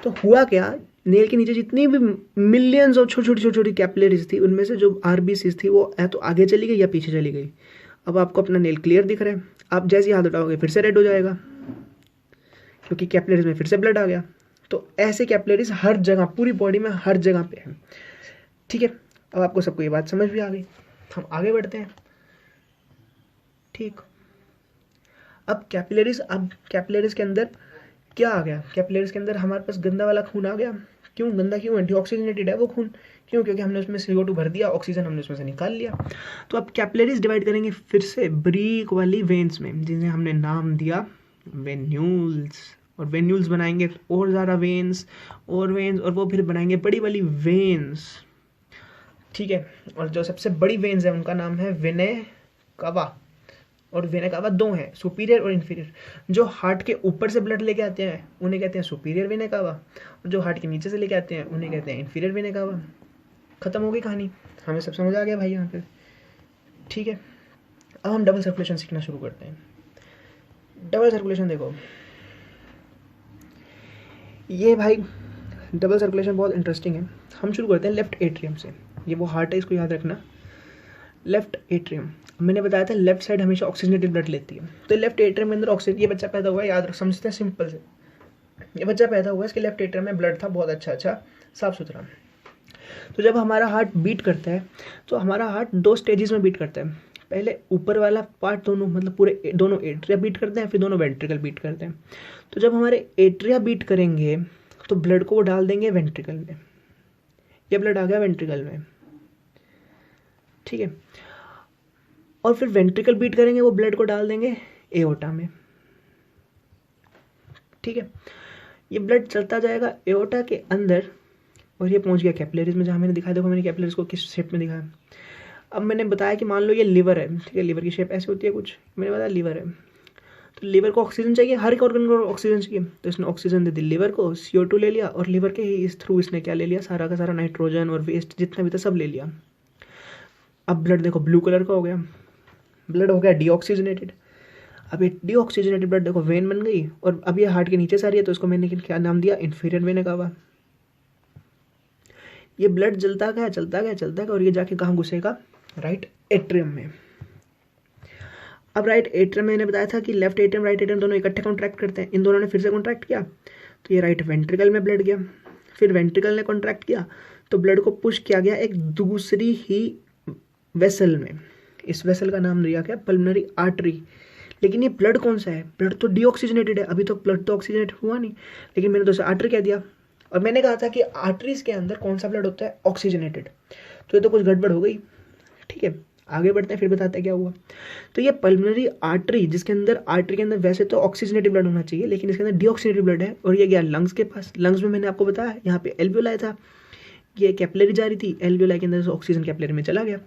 तो हुआ क्या, नेल के नीचे जितनी भी मिलियंस ऑफ छोटी छोटी छोटी छोटी कैपिलरीज थी, उनमें से जो RBCs थी वो या तो आगे चली गई या पीछे चली गई। अब आपको अपना नेल क्लियर दिख रहा है, आप जैसे ही हाथ उठाओगे फिर से रेड हो जाएगा, क्योंकि कैपिलरीज में फिर से ब्लड आ गया। तो ऐसे कैपिलरीज हर जगह पूरी बॉडी में हर जगह पे है, ठीक है। अब आपको सबको ये बात समझ भी आ गई, हम आगे बढ़ते हैं, ठीक। अब कैपिलरीज के अंदर क्या आ गया, कैपिलरीज के अंदर हमारे पास गंदा वाला खून आ गया। क्यों गंदा, क्यों है, डीऑक्सीजनेटेड है वो खून, क्यों, क्योंकि हमने उसमें CO2 भर दिया, ऑक्सीजन हमने उसमें से निकाल लिया। तो अब कैपिलरीज डिवाइड करेंगे फिर से ब्रीक वाली वेन्स में, जिन्हें हमने नाम दिया वेन्यूल्स, और वेन्यूल्स बनाएंगे और ज़्यादा वेन्स और वेन्स, और वो फिर बनाएंगे बड़ी वाली वेन्स, ठीक है। और जो सबसे बड़ी वेन्स है उनका नाम है वेना कावा, और वेना कावा दो हैं, सुपीरियर और इन्फीरियर। जो हार्ट के ऊपर से ब्लड लेके आते हैं उन्हें कहते हैं सुपीरियर वेना कावा, और जो हार्ट के नीचे से लेके आते हैं उन्हें कहते हैं इन्फीरियर वेना कावा। खत्म हो गई कहानी, हमें सब समझ आ गया भाई यहाँ पे, ठीक है। अब हम डबल सर्कुलेशन सीखना शुरू करते हैं। डबल सर्कुलेशन देखो, ये भाई डबल सर्कुलेशन बहुत इंटरेस्टिंग है। हम शुरू करते हैं लेफ्ट एट्रियम से, ये वो हार्ट है, इसको याद रखना, लेफ्ट एट्रियम। मैंने बताया था लेफ्ट साइड हमेशा ऑक्सीजनेटेड ब्लड लेती है, तो लेफ्ट एट्रियम के अंदर ऑक्सीजन, ये बच्चा पैदा हुआ है, याद रख, समझते हैं सिंपल से, ये बच्चा पैदा हुआ है, इसके लेफ्ट एट्रियम में ब्लड था बहुत अच्छा साफ सुथरा। तो जब हमारा हार्ट बीट करता है तो हमारा हार्ट दो स्टेजेस में बीट करता है, पहले ऊपर वाला पार्ट दोनों मतलब पूरे दोनों एट्रिया बीट करते हैं, फिर दोनों वेंट्रिकल बीट करते हैं। तो जब हमारे एट्रिया बीट करेंगे तो ब्लड को वो डाल देंगे वेंट्रिकल में, ये ब्लड आ गया वेंट्रिकल में, ठीक है। और फिर वेंट्रिकल बीट करेंगे, वो ब्लड को डाल देंगे एओर्टा में, ठीक है, ये ब्लड चलता जाएगा एओर्टा के अंदर और ये पहुंच गया कैपिलरीज में, जहाँ मैंने दिखाया, देखो मैंने कैपिलरीज को किस शेप में दिखाया। अब मैंने बताया कि मान लो ये लिवर है, ठीक है, लिवर की शेप ऐसी होती है कुछ, मैंने बताया लिवर है, तो लिवर को ऑक्सीजन चाहिए, हर एक ऑर्गन को ऑक्सीजन चाहिए, तो इसने ऑक्सीजन दे दी लिवर को, CO2 ले लिया, और लिवर के ही इस थ्रू इसने क्या ले लिया, सारा का सारा नाइट्रोजन और वेस्ट जितना भी था सब ले लिया। अब ब्लड देखो ब्लू कलर का हो गया, ब्लड हो गया डीऑक्सीजनेटेड। अब ये डीऑक्सीजनेटेड ब्लड देखो वेन बन गई, और अब ये हार्ट के नीचे से आ रही है, तो इसको मैंने क्या नाम दिया, इंफीरियर वेना कावा। ये ब्लड चलता गया चलता गया चलता गया और ये जाके कहाँ घुसेगा, राइट एट्रियम में। अब राइट एट्रियम में मैंने बताया था कि लेफ्ट एट्रियम राइट एट्रियम दोनों इकट्ठे कॉन्ट्रैक्ट करते हैं, इन दोनों ने फिर से कॉन्ट्रैक्ट किया, तो ये राइट वेंट्रिकल में ब्लड गया, फिर वेंट्रिकल ने कॉन्ट्रैक्ट किया, तो ब्लड को पुश किया गया एक दूसरी ही वेसल में, इस वेसल का नाम दिया गया पल्मोनरी आर्टरी। लेकिन ये ब्लड कौन सा है, ब्लड तो डीऑक्सीजनेटेड है, अभी तो ब्लड तो ऑक्सीजनेट हुआ नहीं, लेकिन मैंने तो उसे आर्टरी कह दिया, और मैंने कहा था कि आर्टरीज के अंदर कौन सा ब्लड होता है, ऑक्सीजनेटेड, तो ये तो कुछ गड़बड़ हो गई। ठीक है, आगे बढ़ते हैं, फिर बताते हैं क्या हुआ। तो ये पल्मोनरी आर्टरी, जिसके अंदर आर्टरी के अंदर वैसे तो ऑक्सीजनेटेड ब्लड होना चाहिए, लेकिन इसके अंदर डीऑक्सीजनेटेड ब्लड है, और ये गया लंग्स के पास। लंग्स में मैंने आपको बताया यहाँ पे एल्वियोलाई था, ये कैपिलरी जा रही थी, एल्वियोलाई के अंदर से ऑक्सीजन कैपिलरी में चला गया,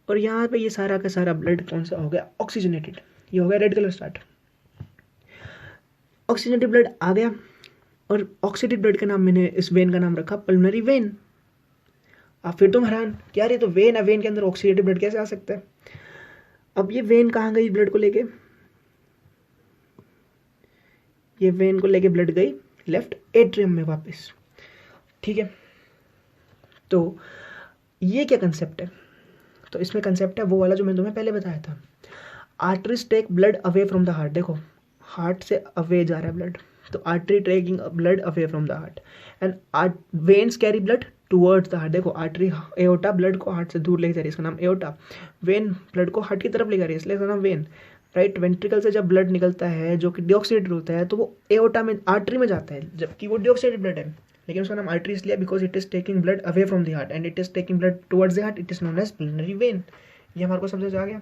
और यहाँ पे ये सारा का सारा ब्लड कौन सा हो गया, ऑक्सीजनेटेड। ये हो गया red colour start, oxygenated blood आ गया, और ऑक्सीडेटेड ब्लड का नाम मैंने इस वेन का नाम रखा पल्मोनरी वेन। अब फिर तुम हैरान क्या, ये तो वेन है, वेन के अंदर ऑक्सीडेटेड ब्लड कैसे आ सकता है। अब ये वेन कहाँ गई ब्लड को लेके, ये वेन को लेके ब्लड गई लेफ्ट एट्रियम में वापस। ठीक है, तो ये क्या कंसेप्ट है, तो इसमें कंसेप्ट है वो वाला जो मैंने तुम्हें पहले बताया था, arteries take blood away from the heart. देखो हार्ट से अवे जा रहा है ब्लड, तो artery taking blood away from the heart, and veins carry blood towards the heart. देखो आर्टरी एओर्टा ब्लड को हार्ट से दूर लेके जा रही है, इसका नाम एओर्टा। वेन ब्लड को हार्ट की तरफ ले जा रही है, इसलिए इसका नाम वेन। राइट वेंट्रिकल से जब ब्लड निकलता है जो कि डीऑक्सीडेटेड होता है, तो वो एओर्टा में आर्टरी में जाता है, जबकि वो डीऑक्सीडेटेड ब्लड है, लेकिन उसका नाम आर्टरी इसलिए because it is taking blood away from the heart and it is taking blood towards the heart, it is known as pulmonary vein. ये हमारे को समझ आ गया।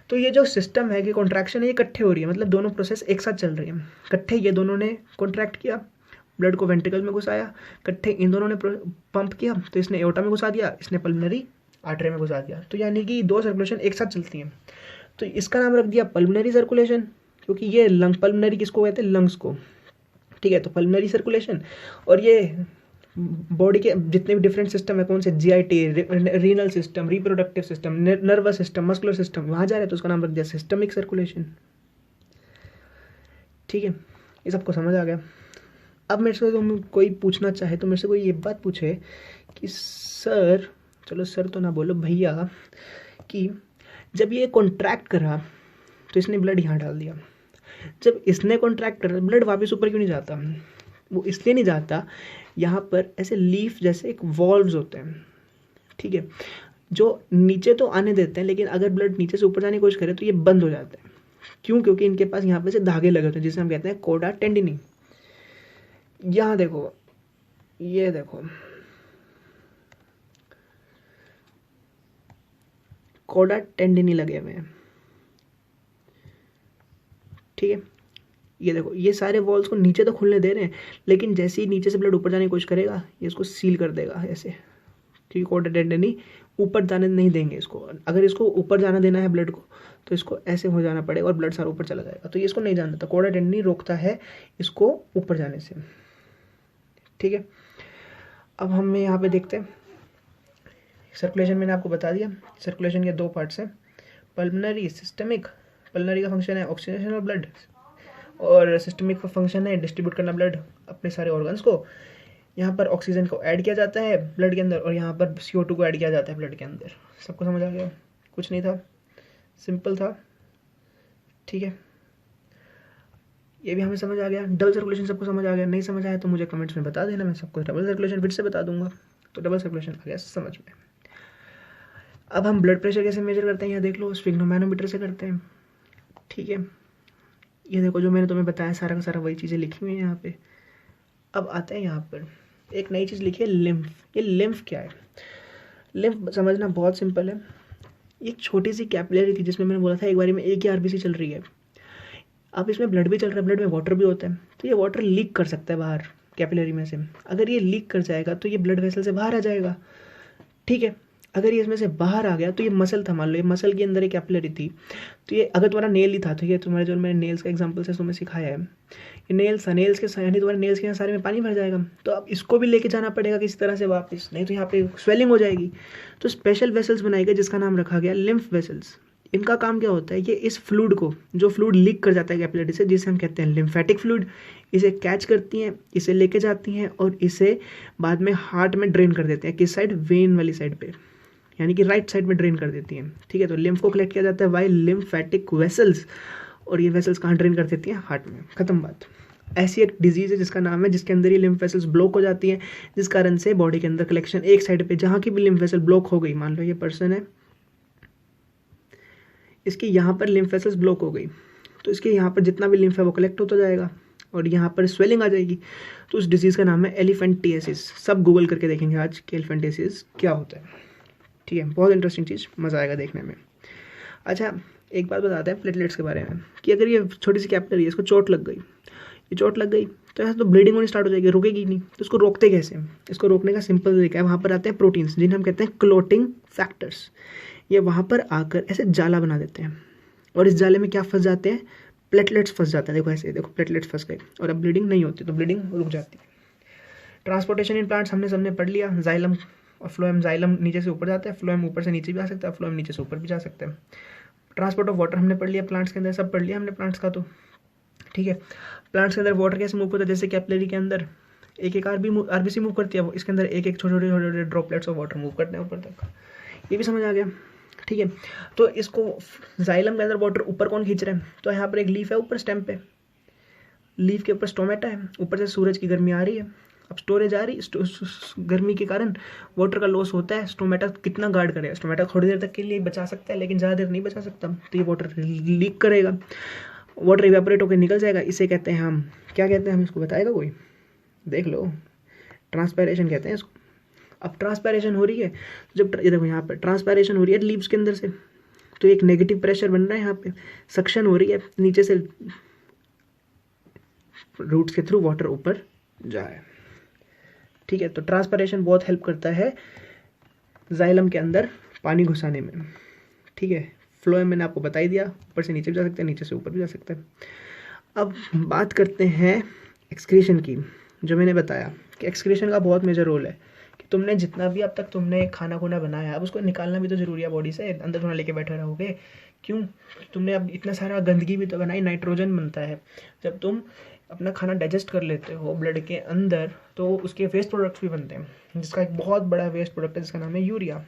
तो ये जो सिस्टम है कि कॉन्ट्रैक्शन है, ये इकट्ठे हो रही है, मतलब दोनों प्रोसेस एक साथ चल रही है। इकट्ठे ये दोनों ने कॉन्ट्रैक्ट किया, ब्लड को वेंट्रिकल में घुसाया, इकट्ठे इन दोनों ने पंप किया, तो इसने एओर्टा में घुसा दिया, इसने पल्मोनरी आर्टरी में घुसा दिया, तो यानी कि दो सर्कुलेशन एक साथ चलती हैं। तो इसका नाम रख दिया पल्मोनरी सर्कुलेशन, क्योंकि ये लंग, पल्मोनरी किसको कहते हैं, लंग्स को। ठीक है, तो पल्मोनरी सर्कुलेशन, और ये बॉडी के जितने भी डिफरेंट सिस्टम है, कौन से, GIT, renal system, reproductive system, nervous system, muscular system, वहाँ जा रहे हैं, तो उसका नाम रख दिया सिस्टमिक सर्कुलेशन। ठीक है, ये सबको समझ आ गया। अब मेरे से तुम कोई पूछना चाहे तो मेरे से कोई ये बात पूछे कि सर, चलो सर तो ना बोलो भैया, कि जब ये कॉन्ट्रैक्ट करा तो इसने ब्लड यहाँ डाल दिया, जब इसने कॉन्ट्रैक्ट करा ब्लड वापस ऊपर क्यों नहीं जाता, वो इसलिए नहीं जाता, यहाँ पर ऐसे लीफ जैसे एक वॉल्व्स होते हैं, ठीक है, जो नीचे तो आने देते हैं, लेकिन अगर ब्लड नीचे से ऊपर जाने की कोशिश करे तो ये बंद हो जाते हैं। क्यों, क्योंकि इनके पास यहाँ पे से धागे लगे होते हैं, जिसे हम कहते हैं कोडा टेंडिनी। यहाँ देखो, ये देखो कोडा टेंडिनी लगे हुए हैं। ठीक है, ये देखो, ये सारे वॉल्स को नीचे तो खुलने दे रहे हैं, लेकिन जैसे ही नीचे से ब्लड ऊपर जाने की कोशिश करेगा, ये इसको सील कर देगा ऐसे, क्योंकि कोडा टेंडिनी ऊपर जाने नहीं देंगे इसको। अगर इसको ऊपर जाना देना है ब्लड को, तो इसको ऐसे हो जाना पड़ेगा और ब्लड सारा ऊपर चला जाएगा, तो ये इसको नहीं जाने देता, कोडा टेंडिनी रोकता है इसको ऊपर जाने से। ठीक है, अब हम यहाँ पे देखते हैं सर्कुलेशन। मैंने आपको बता दिया सर्कुलेशन के दो पार्ट्स हैं, पल्मोनरी, सिस्टमिक। पल्मोनरी का फंक्शन है ऑक्सीजनेशन ऑफ ब्लड, और सिस्टमिक का फंक्शन है डिस्ट्रीब्यूट करना ब्लड अपने सारे ऑर्गन्स को। यहाँ पर ऑक्सीजन को ऐड किया जाता है ब्लड के अंदर, और यहाँ पर CO2 को ऐड किया जाता है ब्लड के अंदर। सबको समझ आ गया, कुछ नहीं था, सिंपल था। ठीक है, ये भी हमें समझ आ गया। डबल सर्कुलेशन सबको समझ आ गया, नहीं समझ आया तो मुझे कमेंट्स में बता देना, मैं सबको डबल सर्कुलेशन फिर से बता दूंगा। तो डबल सर्कुलेशन आ गया समझ में। अब हम ब्लड प्रेशर कैसे मेजर करते हैं, यहाँ देख लो, स्फिग्नोमैनोमीटर से करते हैं। ठीक है, ये देखो जो मैंने तुम्हें बताया सारा का सारा वही चीज़ें लिखी हुई हैं यहाँ पे। अब आते हैं यहाँ पर एक नई चीज़ लिखी है, लिम्फ। ये लिम्फ क्या है, लिम्फ समझना बहुत सिंपल है। एक छोटी सी कैपिलरी थी जिसमें मैंने बोला था एक बारी में एक ही RBC चल रही है। अब इसमें ब्लड भी चल रहा है, ब्लड में वाटर भी होता है, तो ये वाटर लीक कर सकता है बाहर कैपिलरी में से। अगर ये लीक कर जाएगा तो ये ब्लड वेसल से बाहर आ जाएगा, ठीक है। अगर ये इसमें से बाहर आ गया तो ये मसल था, मान लो ये मसल के अंदर एक कैपिलरी थी, तो ये अगर तुम्हारा नेल ही था, तो ये तुम्हारे जो मैंने नेल्स का एग्जांपल से तुम्हें सिखाया है, ये नेल्स था, नेल्स के यानी तुम्हारे नेल्स के यहाँ सारे में पानी भर जाएगा, तो अब इसको भी लेके जाना पड़ेगा किसी तरह से वापस, नहीं तो यहाँ पे स्वेलिंग हो जाएगी। तो स्पेशल वेसल्स बनाई गई जिसका नाम रखा गया लिम्फ वेसल्स। इनका काम क्या होता है, ये इस फ्लूइड को, जो फ्लूइड लीक कर जाता है कैपिलरी से, जिसे हम कहते हैं लिम्फेटिक फ्लूइड, इसे कैच करती हैं, इसे लेके जाती हैं और इसे बाद में हार्ट में ड्रेन कर देते हैं। किस साइड, वेन वाली साइड पे, यानी कि राइट साइड में ड्रेन कर देती हैं, ठीक है। तो लिम्फ को कलेक्ट किया जाता है बाय लिम्फेटिक वेसल्स, और ये वेसल्स कहाँ ड्रेन कर देती हैं, हार्ट में, खत्म बात। ऐसी एक डिजीज है जिसका नाम है, जिसके अंदर ये लिम्फ वेसल्स ब्लॉक हो जाती हैं, जिस कारण से बॉडी के अंदर कलेक्शन एक साइड पे, जहाँ की भी लिम्फ वेसल ब्लॉक हो गई, मान लो ये पर्सन है, इसकी यहाँ पर लिम्फ वेसल्स ब्लॉक हो गई, तो इसके यहाँ पर जितना भी लिम्फ है वो कलेक्ट होता जाएगा और यहाँ पर स्वेलिंग आ जाएगी। तो उस डिजीज़ का नाम है एलिफेंटियासिस। सब गूगल करके देखेंगे आज कि एलिफेंटियासिस क्या होता है, ठीक है। बहुत इंटरेस्टिंग चीज़, मज़ा आएगा देखने में। अच्छा, एक बात बताते हैं प्लेटलेट्स के बारे में, कि अगर ये छोटी सी कैपिलरी है, इसको चोट लग गई, ये चोट लग गई तो ऐसा तो ब्लीडिंग होनी स्टार्ट हो जाएगी, रुकेगी नहीं। तो इसको रोकते कैसे, इसको रोकने का सिंपल तरीका है, वहाँ पर आते हैं प्रोटीन्स, जिन्हें हम कहते हैं क्लोटिंग फैक्टर्स। ये वहाँ पर आकर ऐसे जाला बना देते हैं और इस जाले में क्या फंस जाते हैं, प्लेटलेट्स फंस जाते हैं। देखो ऐसे, देखो प्लेटलेट्स फंस गए और अब ब्लीडिंग नहीं होती, तो ब्लीडिंग रुक जाती है। ट्रांसपोर्टेशन इन प्लांट्स हमने सबने पढ़ लिया, जाइलम और फ्लोएम। जाइलम नीचे से ऊपर जाता है, फ्लोएम ऊपर से नीचे भी आ सकता है, फ्लोएम नीचे से ऊपर भी जा सकता है। ट्रांसपोर्ट ऑफ वाटर हमने पढ़ लिया, प्लांट्स के अंदर सब पढ़ लिया हमने प्लांट्स का, तो ठीक है। प्लांट्स के अंदर वाटर कैसे मूव होता है, जैसे कैपिलरी के अंदर एक एक आरबीसी मूव करती है, वो इसके अंदर एक एक छोटे छोटे ड्रॉपलेट्स ऑफ वाटर मूव करते हैं ऊपर तक। ये भी समझ आ गया, ठीक है। तो इसको जाइलम के अंदर वाटर ऊपर कौन खींच रहा है, तो यहाँ पर एक लीफ है ऊपर स्टेम पे, लीफ के ऊपर स्टोमेटा है, ऊपर से सूरज की गर्मी आ रही है, अब स्टोरेज आ रही, गर्मी के कारण वाटर का लॉस होता है। स्टोमेटा कितना गार्ड करेगा, स्टोमेटा थोड़ी देर तक के लिए बचा सकता है लेकिन ज़्यादा देर नहीं बचा सकता, तो ये वाटर लीक करेगा, वाटर इवेपोरेट होकर निकल जाएगा। इसे कहते हैं हम, क्या कहते हैं हम, इसको बताएगा कोई, देख लो, ट्रांसपायरेशन कहते हैं इसको। अब ट्रांसपायरेशन हो रही है, जब ये देखो यहाँ पर ट्रांसपायरेशन हो रही है लीव्स के अंदर से, तो एक नेगेटिव प्रेशर बन रहा है, यहाँ पे सक्शन हो रही है, नीचे से रूट्स के थ्रू वाटर ऊपर जाए, ठीक है। तो ट्रांसपायरेशन बहुत हेल्प करता है जाइलम के अंदर पानी घुसाने में, ठीक है। फ्लोएम मैंने आपको बता ही दिया, ऊपर से नीचे भी जा सकता है, नीचे से ऊपर भी जा सकता है। अब बात करते हैं एक्सक्रीशन की, जो मैंने बताया कि एक्सक्रीशन का बहुत मेजर रोल है, कि तुमने जितना भी अब तक तुमने खाना खुना बनाया, अब उसको निकालना भी तो ज़रूरी है बॉडी से, अंदर थोड़ा लेके बैठे रहोगे, क्यों, तुमने अब इतना सारा गंदगी भी तो बनाई, नाइट्रोजन बनता है जब तुम अपना खाना डाइजेस्ट कर लेते हो ब्लड के अंदर, तो उसके वेस्ट प्रोडक्ट्स भी बनते हैं, जिसका एक बहुत बड़ा वेस्ट प्रोडक्ट है जिसका नाम है यूरिया,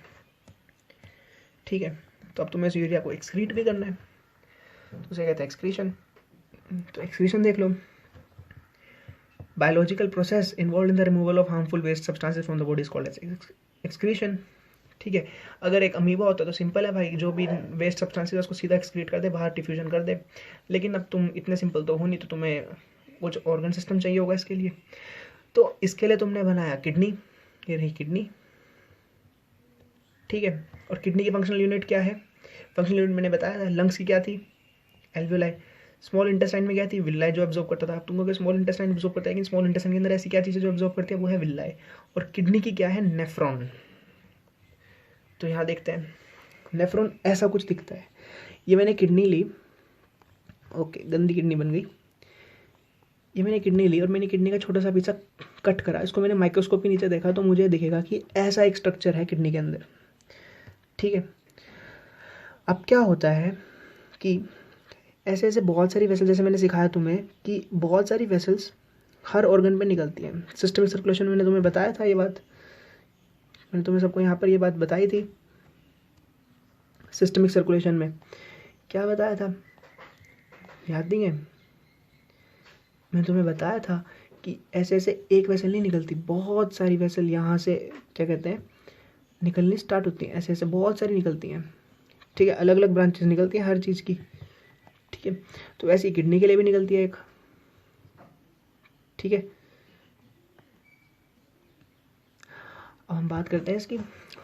ठीक है। तो अब तुम्हें इस यूरिया को एक्सक्रीट भी करना है, तो उसे कहते हैं एक्सक्रीशन। तो एक्सक्रीशन देख लो, biological process involve in the removal of harmful waste substances from the body is called as excretion, ठीक है। अगर एक अमीबा होता तो सिंपल है भाई, जो भी वेस्ट सब्सटेंसेस उसको सीधा एक्सक्रीट कर दे, बाहर डिफ्यूजन कर दे, लेकिन अब तुम इतने सिंपल तो हो नहीं, तो तुम्हें कुछ ऑर्गन सिस्टम चाहिए होगा इसके लिए। तो इसके लिए तुमने बनाया किडनी, ये रही किडनी, ठीक है। और किडनी की फंक्शनल यूनिट क्या है, फंक्शनल यूनिट मैंने बताया था, लंग्स की क्या थी, एल्वियोलाई, स्मॉल इंटेस्टाइन में क्या थी, विल्लाई, जो ऑब्जॉर्व करता था। तुमको स्मॉल इंटेस्टाइन ऑब्जॉर्व करता है, लेकिन स्मॉल इंटेस्टाइन के अंदर ऐसी क्या चीज़ है जो ऑब्जॉर्व करती है, वो है विल्लाई। और किडनी की क्या है, नेफ्रॉन। तो यहाँ देखते हैं, नेफ्रॉन ऐसा कुछ दिखता है, ये मैंने किडनी ली, ओके, गंदी किडनी बन गई, ये मैंने किडनी ली और मैंने किडनी का छोटा सा पीसा कट करा, इसको मैंने माइक्रोस्कोप के नीचे देखा, तो मुझे दिखेगा कि ऐसा एक स्ट्रक्चर है किडनी के अंदर, ठीक है। अब क्या होता है कि ऐसे ऐसे बहुत सारी वेसल्स, जैसे मैंने सिखाया तुम्हें कि बहुत सारी वेसल्स हर ऑर्गन पे निकलती हैं। सिस्टमिक सर्कुलेशन मैंने तुम्हें बताया था, ये बात मैंने तुम्हें सबको यहाँ पर ये बात बताई थी। सिस्टमिक सर्कुलेशन में क्या बताया था, याद नहीं है, मैंने तुम्हें बताया था कि ऐसे ऐसे एक वेसल नहीं निकलती, बहुत सारी वेसल यहाँ से क्या कहते हैं निकलनी स्टार्ट होती हैं, ऐसे ऐसे बहुत सारी निकलती हैं, ठीक है। अलग अलग ब्रांचेस निकलती हैं हर चीज़ की, ठीक है। तो ऐसी किडनी के लिए भी निकलती है एक, ठीक है। अब हम बात करते हैं इसकी,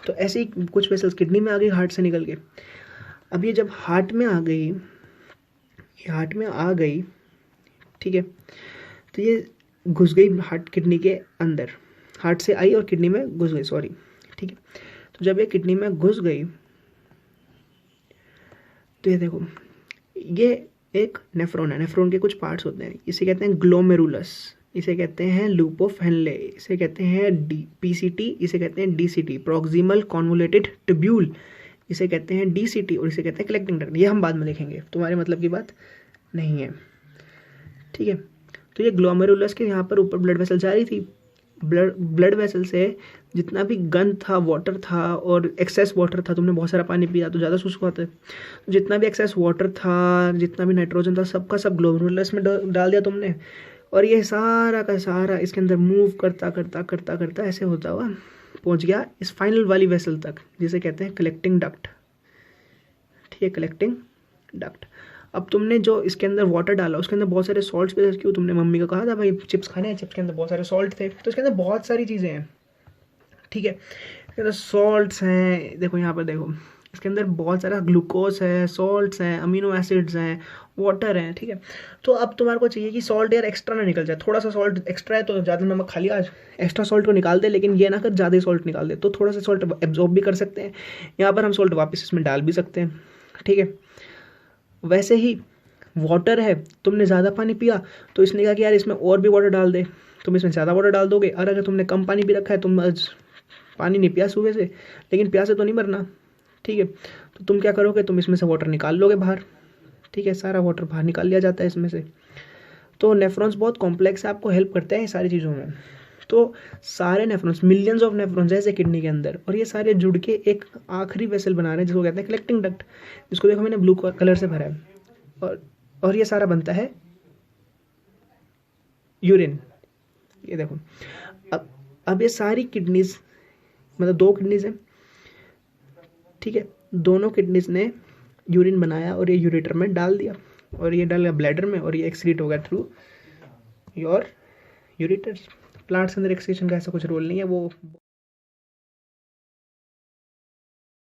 तो ऐसे ही कुछ वेसल्स किडनी में आ गई, हार्ट से निकल के। अब ये जब हार्ट में आ गई, ये हार्ट में आ गई, ठीक है, तो ये घुस गई हार्ट किडनी के अंदर, हार्ट से आई और किडनी में घुस गई, सॉरी, ठीक है। तो जब ये किडनी में घुस गई तो ये देखो, ये एक नेफ्रॉन है, नेफ्रॉन के कुछ पार्ट्स होते हैं, इसे कहते हैं ग्लोमेरुलस, इसे कहते हैं लूप ऑफ हेनले, इसे कहते हैं पीसीटी, इसे कहते हैं डीसीटी, प्रॉक्सिमल कॉन्वोलेटेड ट्यूब्यूल, इसे कहते हैं डीसीटी, और इसे कहते हैं कलेक्टिंग डक्ट। ये हम बाद में लिखेंगे, तुम्हारे मतलब की बात नहीं है, ठीक है। तो ये ग्लोमेरुलस के यहाँ पर ऊपर ब्लड वेसल जा रही थी, ब्लड वेसल से जितना भी गंद था, वाटर था और एक्सेस वाटर था, तुमने बहुत सारा पानी पिया तो ज़्यादा शुष्क होता है, जितना भी एक्सेस वाटर था, जितना भी नाइट्रोजन था, सबका सब ग्लोमेरुलस में डाल दिया तुमने, और ये सारा का सारा इसके अंदर मूव करता करता करता करता ऐसे होता हुआ पहुंच गया इस फाइनल वाली वेसल तक, जिसे कहते हैं कलेक्टिंग डक्ट, ठीक है, कलेक्टिंग डक्ट। अब तुमने जो इसके अंदर वाटर डाला उसके अंदर बहुत सारे सॉल्ट्स भी, क्यों तुमने मम्मी को कहा था भाई चिप्स खाने हैं, चिप्स के अंदर बहुत सारे सॉल्ट थे, तो इसके अंदर बहुत सारी चीज़ें हैं, ठीक है, इसके अंदर सॉल्ट्स हैं, देखो यहाँ पर देखो, इसके अंदर बहुत सारा ग्लूकोज है, सॉल्ट्स हैं, अमीनो एसिड्स हैं, वाटर है, ठीक है। तो अब तुम्हारे को चाहिए कि सॉल्ट यार एक्स्ट्रा ना निकल जाए, थोड़ा सा सॉल्ट एक्स्ट्रा है तो ज़्यादा नमक खा लिया आज, एक्स्ट्रा सॉल्ट को निकाल दे, लेकिन ये ना कर ज़्यादा सॉल्ट निकाल दे, तो थोड़ा सा सॉल्ट एब्जॉर्ब भी कर सकते हैं, यहाँ पर हम सॉल्ट वापस इसमें डाल भी सकते हैं, ठीक है। वैसे ही वाटर है, तुमने ज़्यादा पानी पिया तो इसने कहा कि यार इसमें और भी वाटर डाल दे, तुम इसमें ज़्यादा वाटर डाल दोगे, और अगर तुमने कम पानी पी रखा है, तुम आज पानी नहीं पिया सुबह से, लेकिन प्यासे तो नहीं मरना, ठीक है, तो तुम क्या करोगे, तुम इसमें से वाटर निकाल लोगे बाहर, ठीक है, सारा वाटर बाहर निकाल लिया जाता है इसमें से। तो नेफ्रॉन्स बहुत कॉम्प्लेक्स है, आपको हेल्प करते हैं सारी चीज़ों में। तो सारे नेफ्रॉन्स, मिलियंस ऑफ नेफ्रॉन्स ऐसे किडनी के अंदर, और ये सारे जुड़ के एक आखिरी वेसल बना रहे हैं जिसको कहते हैं कलेक्टिंग डक्ट, जिसको देखो मैंने ब्लू कलर से भरा है, और ये सारा बनता है यूरिन, ये देखो। अब ये सारी किडनीज, मतलब 2 किडनीज हैं, ठीक है, दोनों किडनीज ने यूरिन बनाया और ये यूरेटर में डाल दिया, और ये डाल गया ब्लैडर में, और ये एक्सक्रीट हो गया थ्रू योर यूरेटर्स। प्लांट्स के अंदर एक्सक्रीशन का ऐसा कुछ रोल नहीं है, वो